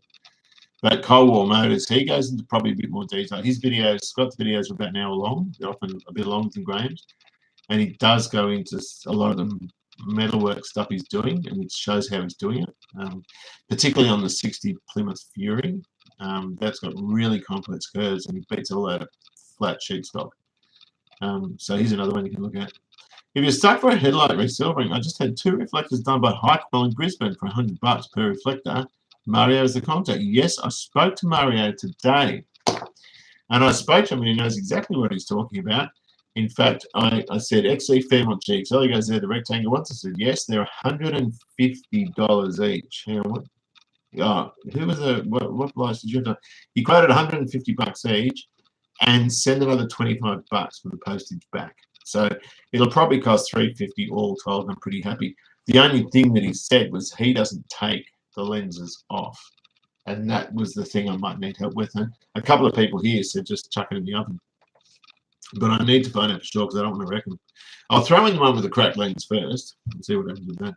But Coldwell Motors, he goes into probably a bit more detail. His videos, Scott's videos are about an hour long. They're often a bit longer than Graham's. And he does go into a lot of the metalwork stuff he's doing, and it shows how he's doing it, particularly on the 60 Plymouth Fury. That's got really complex curves, and he beats all that flat sheet stock. So here's another one you can look at. If you're stuck for a headlight resilvering, I just had 2 reflectors done by Hyquil in Brisbane for $100 per reflector. Mario is the contact. Yes, I spoke to Mario today. And I spoke to him and he knows exactly what he's talking about. In fact, I said XE Fairmont GXL. He goes there, the rectangle ones. I said, yes, they're $150 each. Hang on, what? Oh, who was the, what price did you have? He quoted $150 each and send another $25 for the postage back. So it'll probably cost $350 all told. I'm pretty happy. The only thing that he said was he doesn't take the lenses off, and that was the thing I might need help with. And a couple of people here said just chuck it in the oven, but I need to find out for sure because I don't want to wreck them. I'll throw in the one with the cracked lens first and see what happens with that.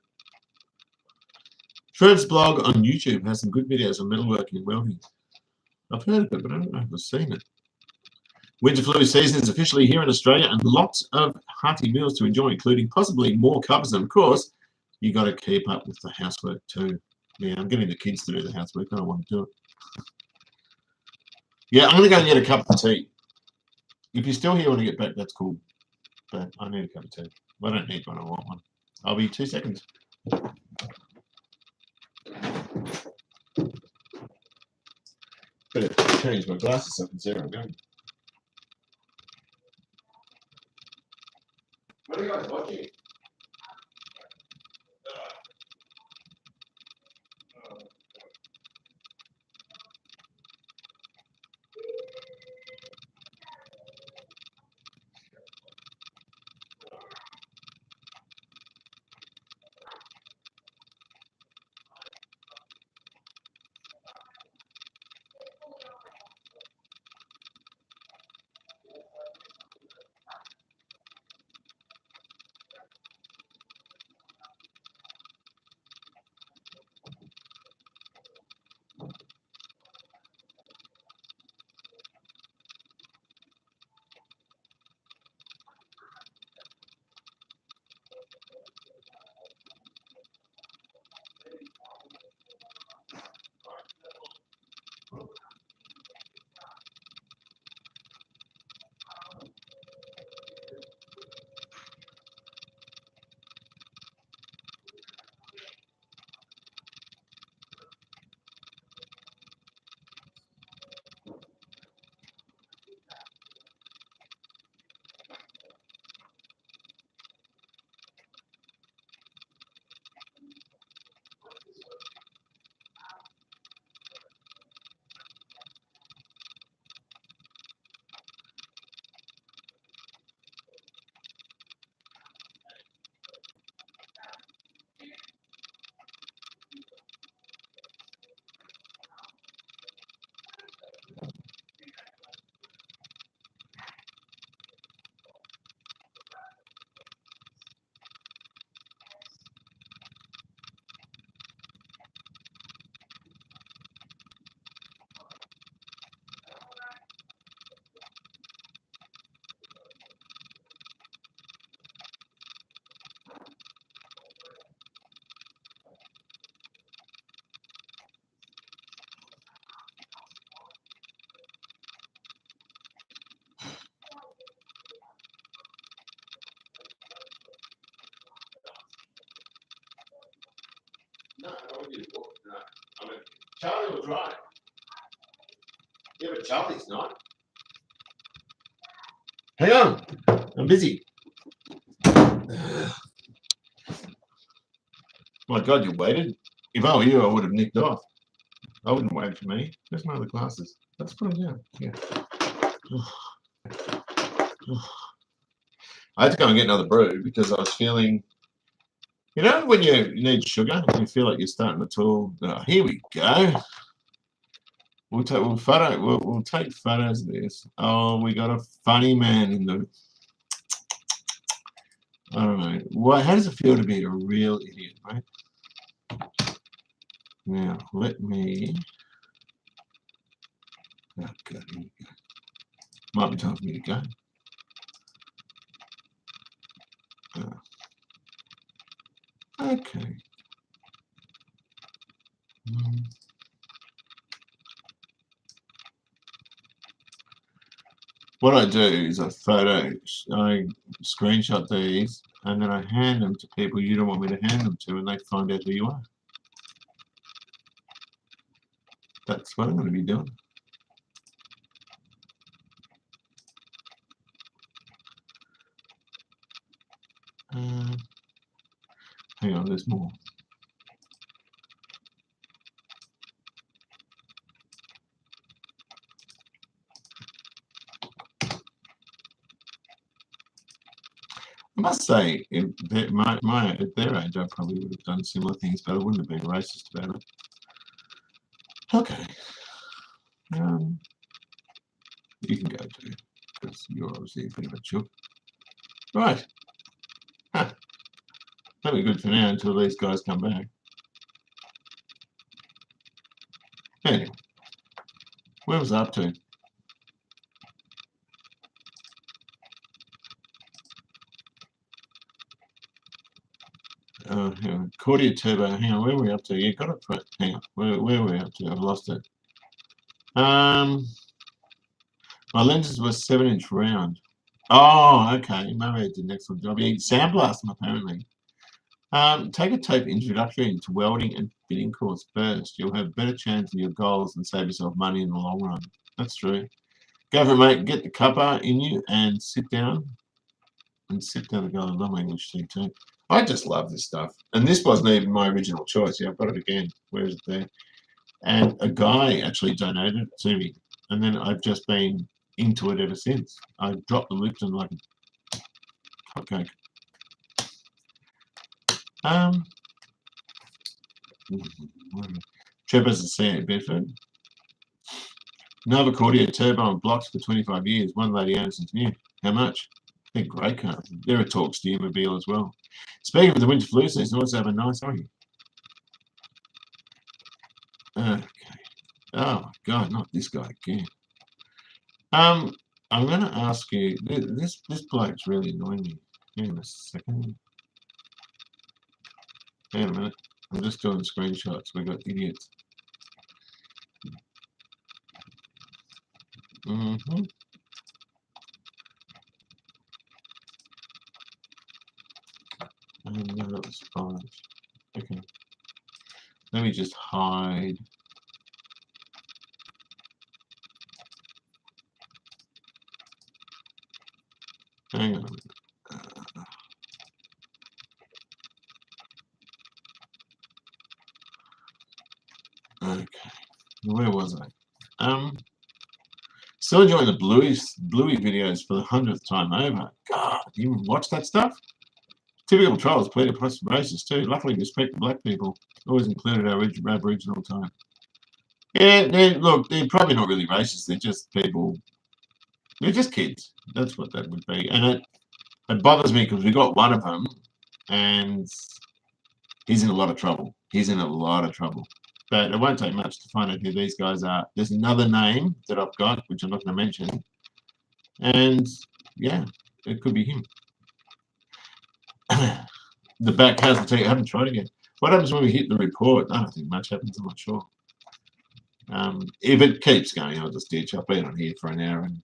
Trev's blog on YouTube has some good videos on metalworking and welding. I've heard of it, but I don't know if I've seen it. Winter flu season is officially here in Australia, and lots of hearty meals to enjoy, including possibly more covers. And of course, you got to keep up with the housework too. Yeah, I'm getting the kids to do the housework. I don't want to do it. Yeah, I'm going to go and get a cup of tea. If you're still here when I get back, that's cool. But I need a cup of tea. I don't need one. I want one. I'll be 2 seconds. Better change my glasses up and see where I'm going. What are you guys watching? No, I wouldn't use pork. No. I mean, Charlie was right. Yeah, but Charlie's not. Hang on. I'm busy. My God, you waited. If I were you, I would have nicked off. I wouldn't wait for me. Where's my other glasses? Let's put them down. Yeah. I had to go and get another brew because I was feeling, you know, when you need sugar and you feel like you're starting to talk. Oh, here we go. We'll take photos of this. Oh, we got a funny man in the. I don't know. What? How does it feel to be a real idiot, right? Now let me. Oh God, here we go. Might be time for me to go. Okay. What I do is I screenshot these, and then I hand them to people you don't want me to hand them to, and they find out who you are. That's what I'm going to be doing. Hang on, there's more. I must say, at their age, I probably would have done similar things, but I wouldn't have been racist about it. Okay. You can go too, because you're obviously a bit of a chook. Right. Huh. That'll be good for now until these guys come back. Anyway, Where was I up to? Cordia Turbo. Hang on, where were we up to? Yeah, got it. Hang on, where were we up to? I've lost it. My lenses were 7-inch round. Oh, okay. Maybe I did an excellent job. Yeah, sandblast them apparently. Take a tape introductory into welding and fitting course first. You'll have a better chance of your goals and save yourself money in the long run. That's true. Go for it, mate. Get the cuppa in you and sit down. And sit down and go. I love my English thing too. I just love this stuff. And this wasn't even my original choice. Yeah, I've got it again. Where is it there? And a guy actually donated it to me. And then I've just been into it ever since. I dropped the Lipton like a cupcake. Trevor's a C at Bedford. Nova Cordia Turbo and blocks for 25 years. One Lady Anderson's new. How much? They're great cars. They're a Torque steermobile as well. Speaking of the winter flu season, let's have a nice hurry. Okay. Oh my God, not this guy again. I'm going to ask you. This bloke's really annoying me. Hang on a second. Hang on a minute. I'm just doing screenshots. We've got idiots. No, that was fine. Okay. Let me just hide. Hang on. Okay. Where was I? Still enjoying the Bluey videos for the 100th time over. God, you even watch that stuff? Typical trolls, plenty of racist too. Luckily, respect the black people. Always included our Aboriginal time. Yeah, look, they're probably not really racist. They're just people. They're just kids. That's what that would be. And it bothers me because we got one of them, and he's in a lot of trouble. He's in a lot of trouble. But it won't take much to find out who these guys are. There's another name that I've got, which I'm not going to mention. And yeah, it could be him. The back casualty, I haven't tried it yet. What happens when we hit the report? I don't think much happens, I'm not sure. If it keeps going, I'll just ditch. I've been on here for an hour and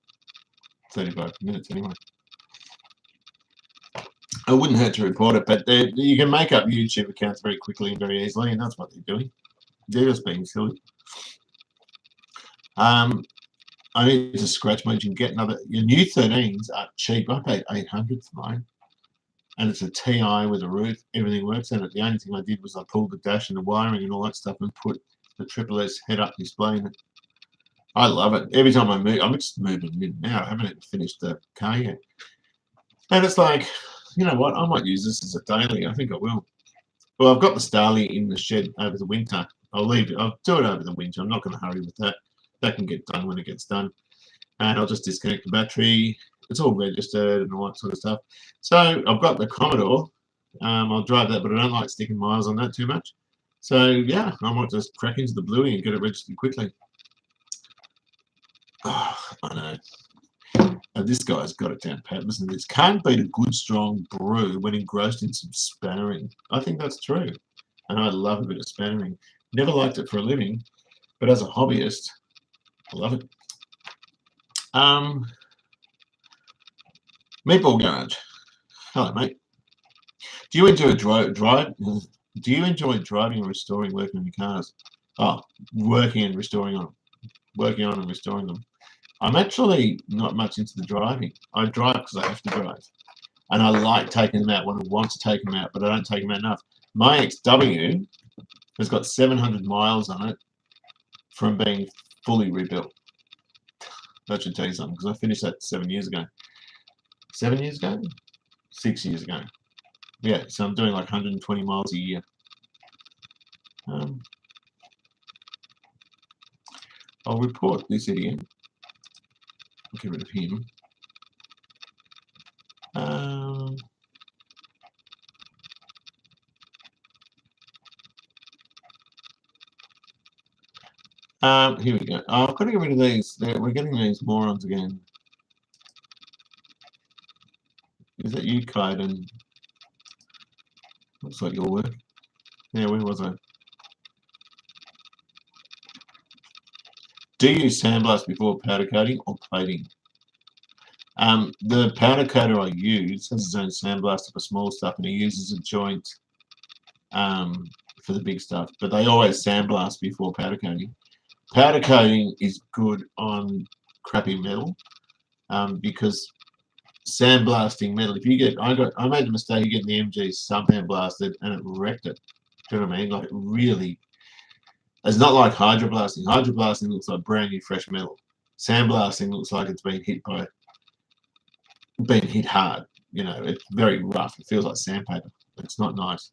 35 minutes anyway. I wouldn't hurt to report it, but you can make up YouTube accounts very quickly and very easily, and that's what they're doing. They're just being silly. I need to scratch my engine, get another. Your new 13s are cheap. I paid $800 for mine, and it's a TI with a roof. Everything works in it. The only thing I did was I pulled the dash and the wiring and all that stuff and put the Triple S head-up display in it. I love it. Every time I move, I'm just moving in now. I haven't even finished the car yet, and it's like, you know what? I might use this as a daily. I think I will. Well, I've got the Starly in the shed over the winter. I'll leave it. I'll do it over the winter. I'm not going to hurry with that. That can get done when it gets done. And I'll just disconnect the battery. It's all registered and all that sort of stuff. So I've got the Commodore. I'll drive that, but I don't like sticking miles on that too much. So yeah, I might just crack into the Bluey and get it registered quickly. Oh, I know. This guy's got it down pat. Listen to this. Can't beat a good strong brew when engrossed in some spannering. I think that's true. And I love a bit of spannering. Never liked it for a living, but as a hobbyist, I love it. Meatball Garage. Hello, mate. Do you enjoy Do you enjoy driving and restoring, working on your cars? Oh, working and restoring on them. Working on and restoring them. I'm actually not much into the driving. I drive because I have to drive. And I like taking them out when I want to take them out, but I don't take them out enough. My XW has got 700 miles on it from being fully rebuilt. That should tell you something, because I finished that 7 years ago. 7 years ago? 6 years ago. Yeah, so I'm doing like 120 miles a year. I'll report this idiot. I'll get rid of him. Here we go. Oh, I've got to get rid of these. We're getting these morons again. Is that you, Kaiden? Looks like your work. Yeah, where was I? Do you sandblast before powder coating or plating? The powder coater I use has its own sandblaster for small stuff, and he uses a joint for the big stuff. But they always sandblast before powder coating. Powder coating is good on crappy metal because sandblasting metal. If you get, I made the mistake of getting the MG sandblasted and it wrecked it. Do you know what I mean? Like it really. It's not like hydroblasting. Hydroblasting looks like brand new fresh metal. Sandblasting looks like it's been hit hard. You know, it's very rough. It feels like sandpaper. It's not nice.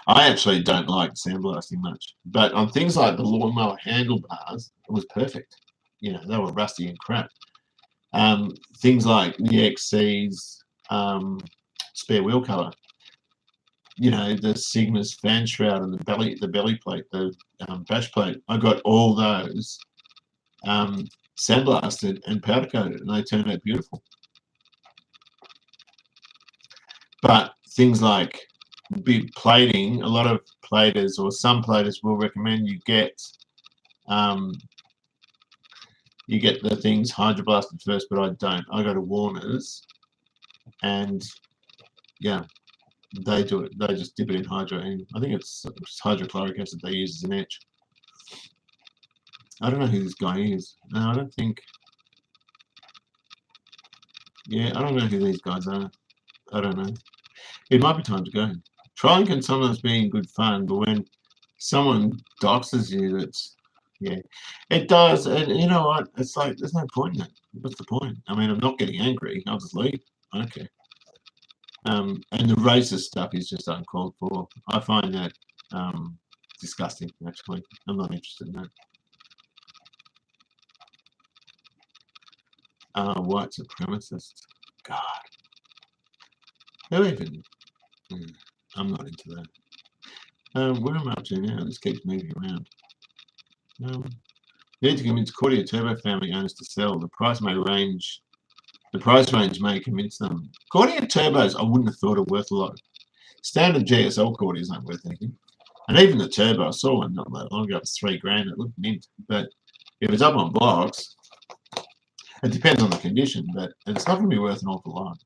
I actually don't like sandblasting much, but on things like the lawnmower handlebars, it was perfect. You know, they were rusty and crap. Things like the XC's spare wheel cover, you know, the Sigma's fan shroud and the belly plate, the bash plate. I got all those sandblasted and powder coated, and they turned out beautiful. But things like big plating, a lot of platers or some platers will recommend you get the things hydroblasted first, but I don't. I go to Warner's, and yeah, they do it. They just dip it in hydro, and I think it's hydrochloric acid they use as an etch. I don't know who this guy is. No, I don't think. Yeah, I don't know who these guys are. I don't know. It might be time to go. Trolling can sometimes be good fun, but when someone doxes you, that's, yeah, it does. And you know what? It's like, there's no point in it. What's the point? I mean, I'm not getting angry. I'll just leave. Okay. And the racist stuff is just uncalled for. I find that disgusting, actually. I'm not interested in that. White supremacist. God. Who even? I'm not into that. Where am I up to now? This keeps moving around. Need to convince Cordia Turbo family owners to sell. The price range may convince them. Cordia Turbos, I wouldn't have thought are worth a lot. Standard GSL Cordias aren't worth anything. And even the Turbo, I saw one not that long ago, it was $3,000. It looked mint. But if it's up on blocks, it depends on the condition, but it's not going to be worth an awful lot.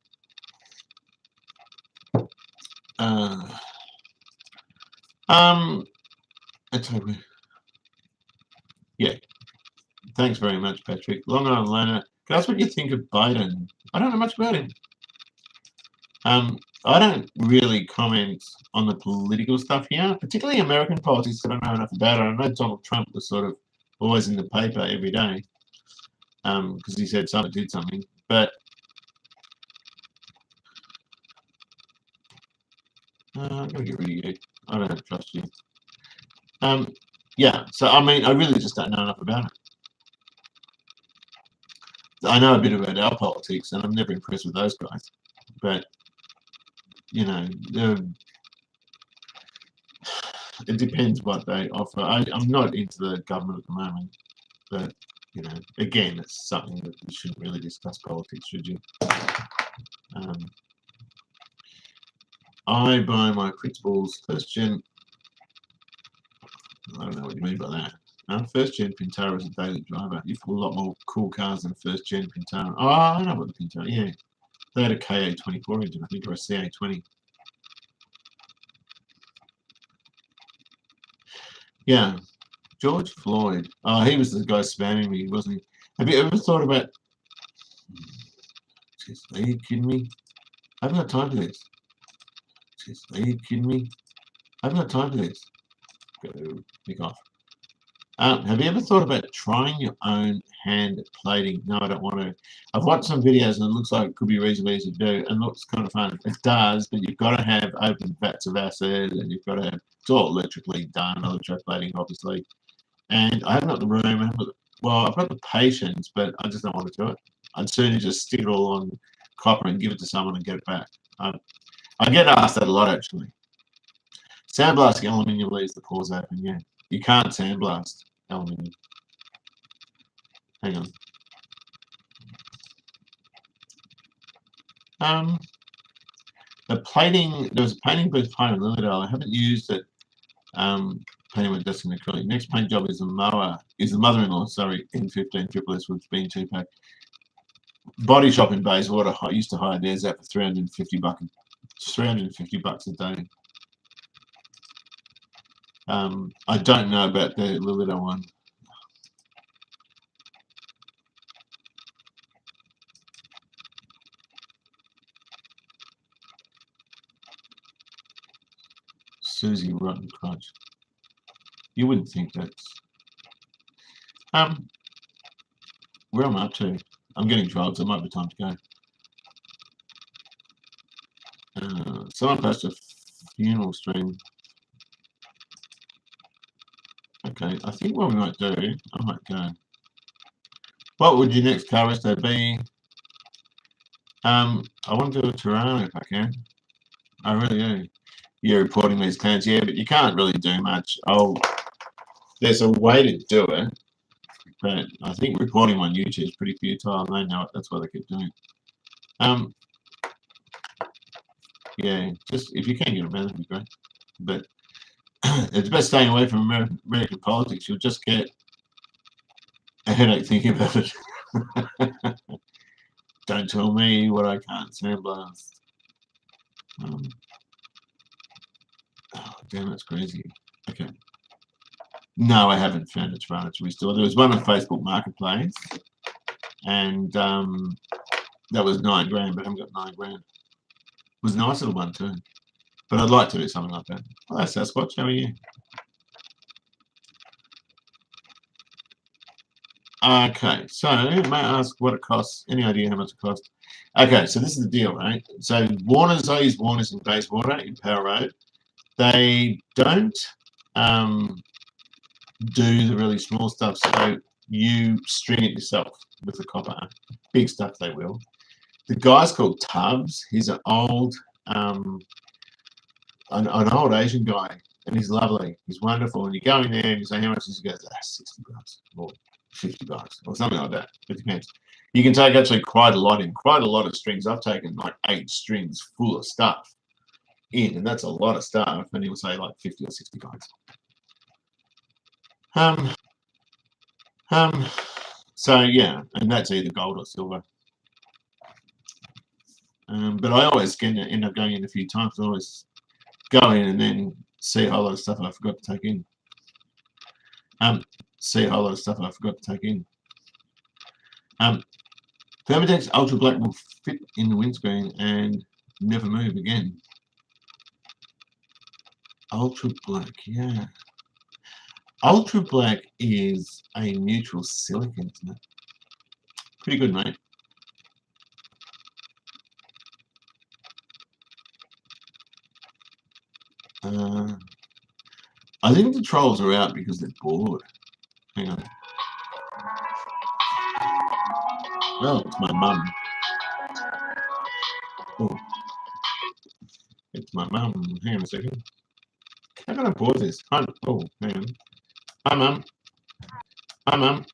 Yeah. Thanks very much, Patrick. Long Island Learner. Can I ask what you think of Biden? I don't know much about him. I don't really comment on the political stuff here, particularly American politics. I don't know enough about it. I know Donald Trump was sort of always in the paper every day because he said something, did something. But I'm going to get rid of you. I don't trust you. Yeah, so I mean, I really just don't know enough about it. I know a bit about our politics, and I'm never impressed with those guys. But, you know, it depends what they offer. I'm not into the government at the moment. But, you know, again, it's something that you shouldn't really discuss politics, should you? I buy my principals first gen. I don't know what you mean by that. First gen Pintara is a daily driver. You've got a lot more cool cars than first gen Pintara. Oh, I know what the Pintara, yeah. They had a KA24 engine, I think, or a CA20. Yeah. George Floyd. Oh, he was the guy spamming me, wasn't he? Have you ever thought about... Jeez, are you kidding me? I haven't got time for this. Jeez, are you kidding me? I haven't got time for this. Go, pick off. Have you ever thought about trying your own hand plating? No, I don't want to. I've watched some videos and it looks like it could be reasonably easy to do and looks kind of fun. It does, but you've got to have open vats of acid and you've got to have, it's all electrically done, electroplating, obviously. And I haven't got the room. I've got the patience, but I just don't want to do it. I'd sooner just stick it all on copper and give it to someone and get it back. I get asked that a lot, actually. Sandblasting aluminium leaves the pores open, yeah. You can't sandblast aluminium. Hang on. The plating, there was a painting booth paint in Lilydale. I haven't used it. Painting with dust and acrylic. Next paint job is the mother-in-law, sorry, N15 Triple S with being 2-pack. Body shop in Bayswater. I used to hire theirs out for $350 a day. I don't know about the Lilydale one. Susie Rotten Crunch. You wouldn't think that's where am I up to? I'm getting drugs. It might be time to go. Someone posted a funeral stream. Okay, I think what we might do, I might go. What would your next car resto be? I want to do a Toronto if I can. I really do. You're reporting these clans, yeah, but you can't really do much. There's a way to do it, but I think reporting on YouTube is pretty futile. They know it. That's why they keep doing it. Yeah, just if you can get them, that'd be great. But it's best staying away from American politics. You'll just get a headache thinking about it. Don't tell me what I can't sandblast. Oh, damn, that's crazy. Okay. No, I haven't found a Toronto to restore. There was one on Facebook Marketplace, and that was $9 grand, but I haven't got $9 grand. It was a nice little one too. But I'd like to do something like that. Hello, Sasquatch. How are you? Okay, so may I ask what it costs? Any idea how much it costs? Okay, so this is the deal, right? So Warner's, I use Warner's in Bayswater in Power Road. They don't do the really small stuff, so you string it yourself with the copper. Big stuff they will. The guy's called Tubbs. He's an old Asian guy, and he's lovely. He's wonderful. And you go in there and you say, how much is it? He goes, $60 or $50 or something like that. It depends. You can take actually quite a lot in, quite a lot of strings. I've taken like 8 strings full of stuff in, and that's a lot of stuff. And he'll say like $50 or $60. So yeah, and that's either gold or silver. But I always end up going in a few times. I always go in and then see a whole lot of stuff I forgot to take in. Thermotex Ultra Black will fit in the windscreen and never move again. Ultra Black, yeah. Ultra Black is a neutral silicon, isn't it? Pretty good, mate. I think the trolls are out because they're bored. Hang on. Oh, it's my mum. Oh. It's my mum. Hang on a second. How can I pause this? Oh, hang on. Hi, Mum. Hi, Mum.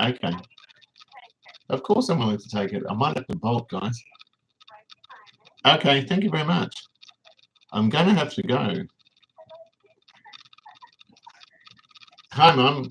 Okay. Of course I'm willing to take it. I might have to bolt, guys. Okay, thank you very much. I'm going to have to go. Hi, Mum.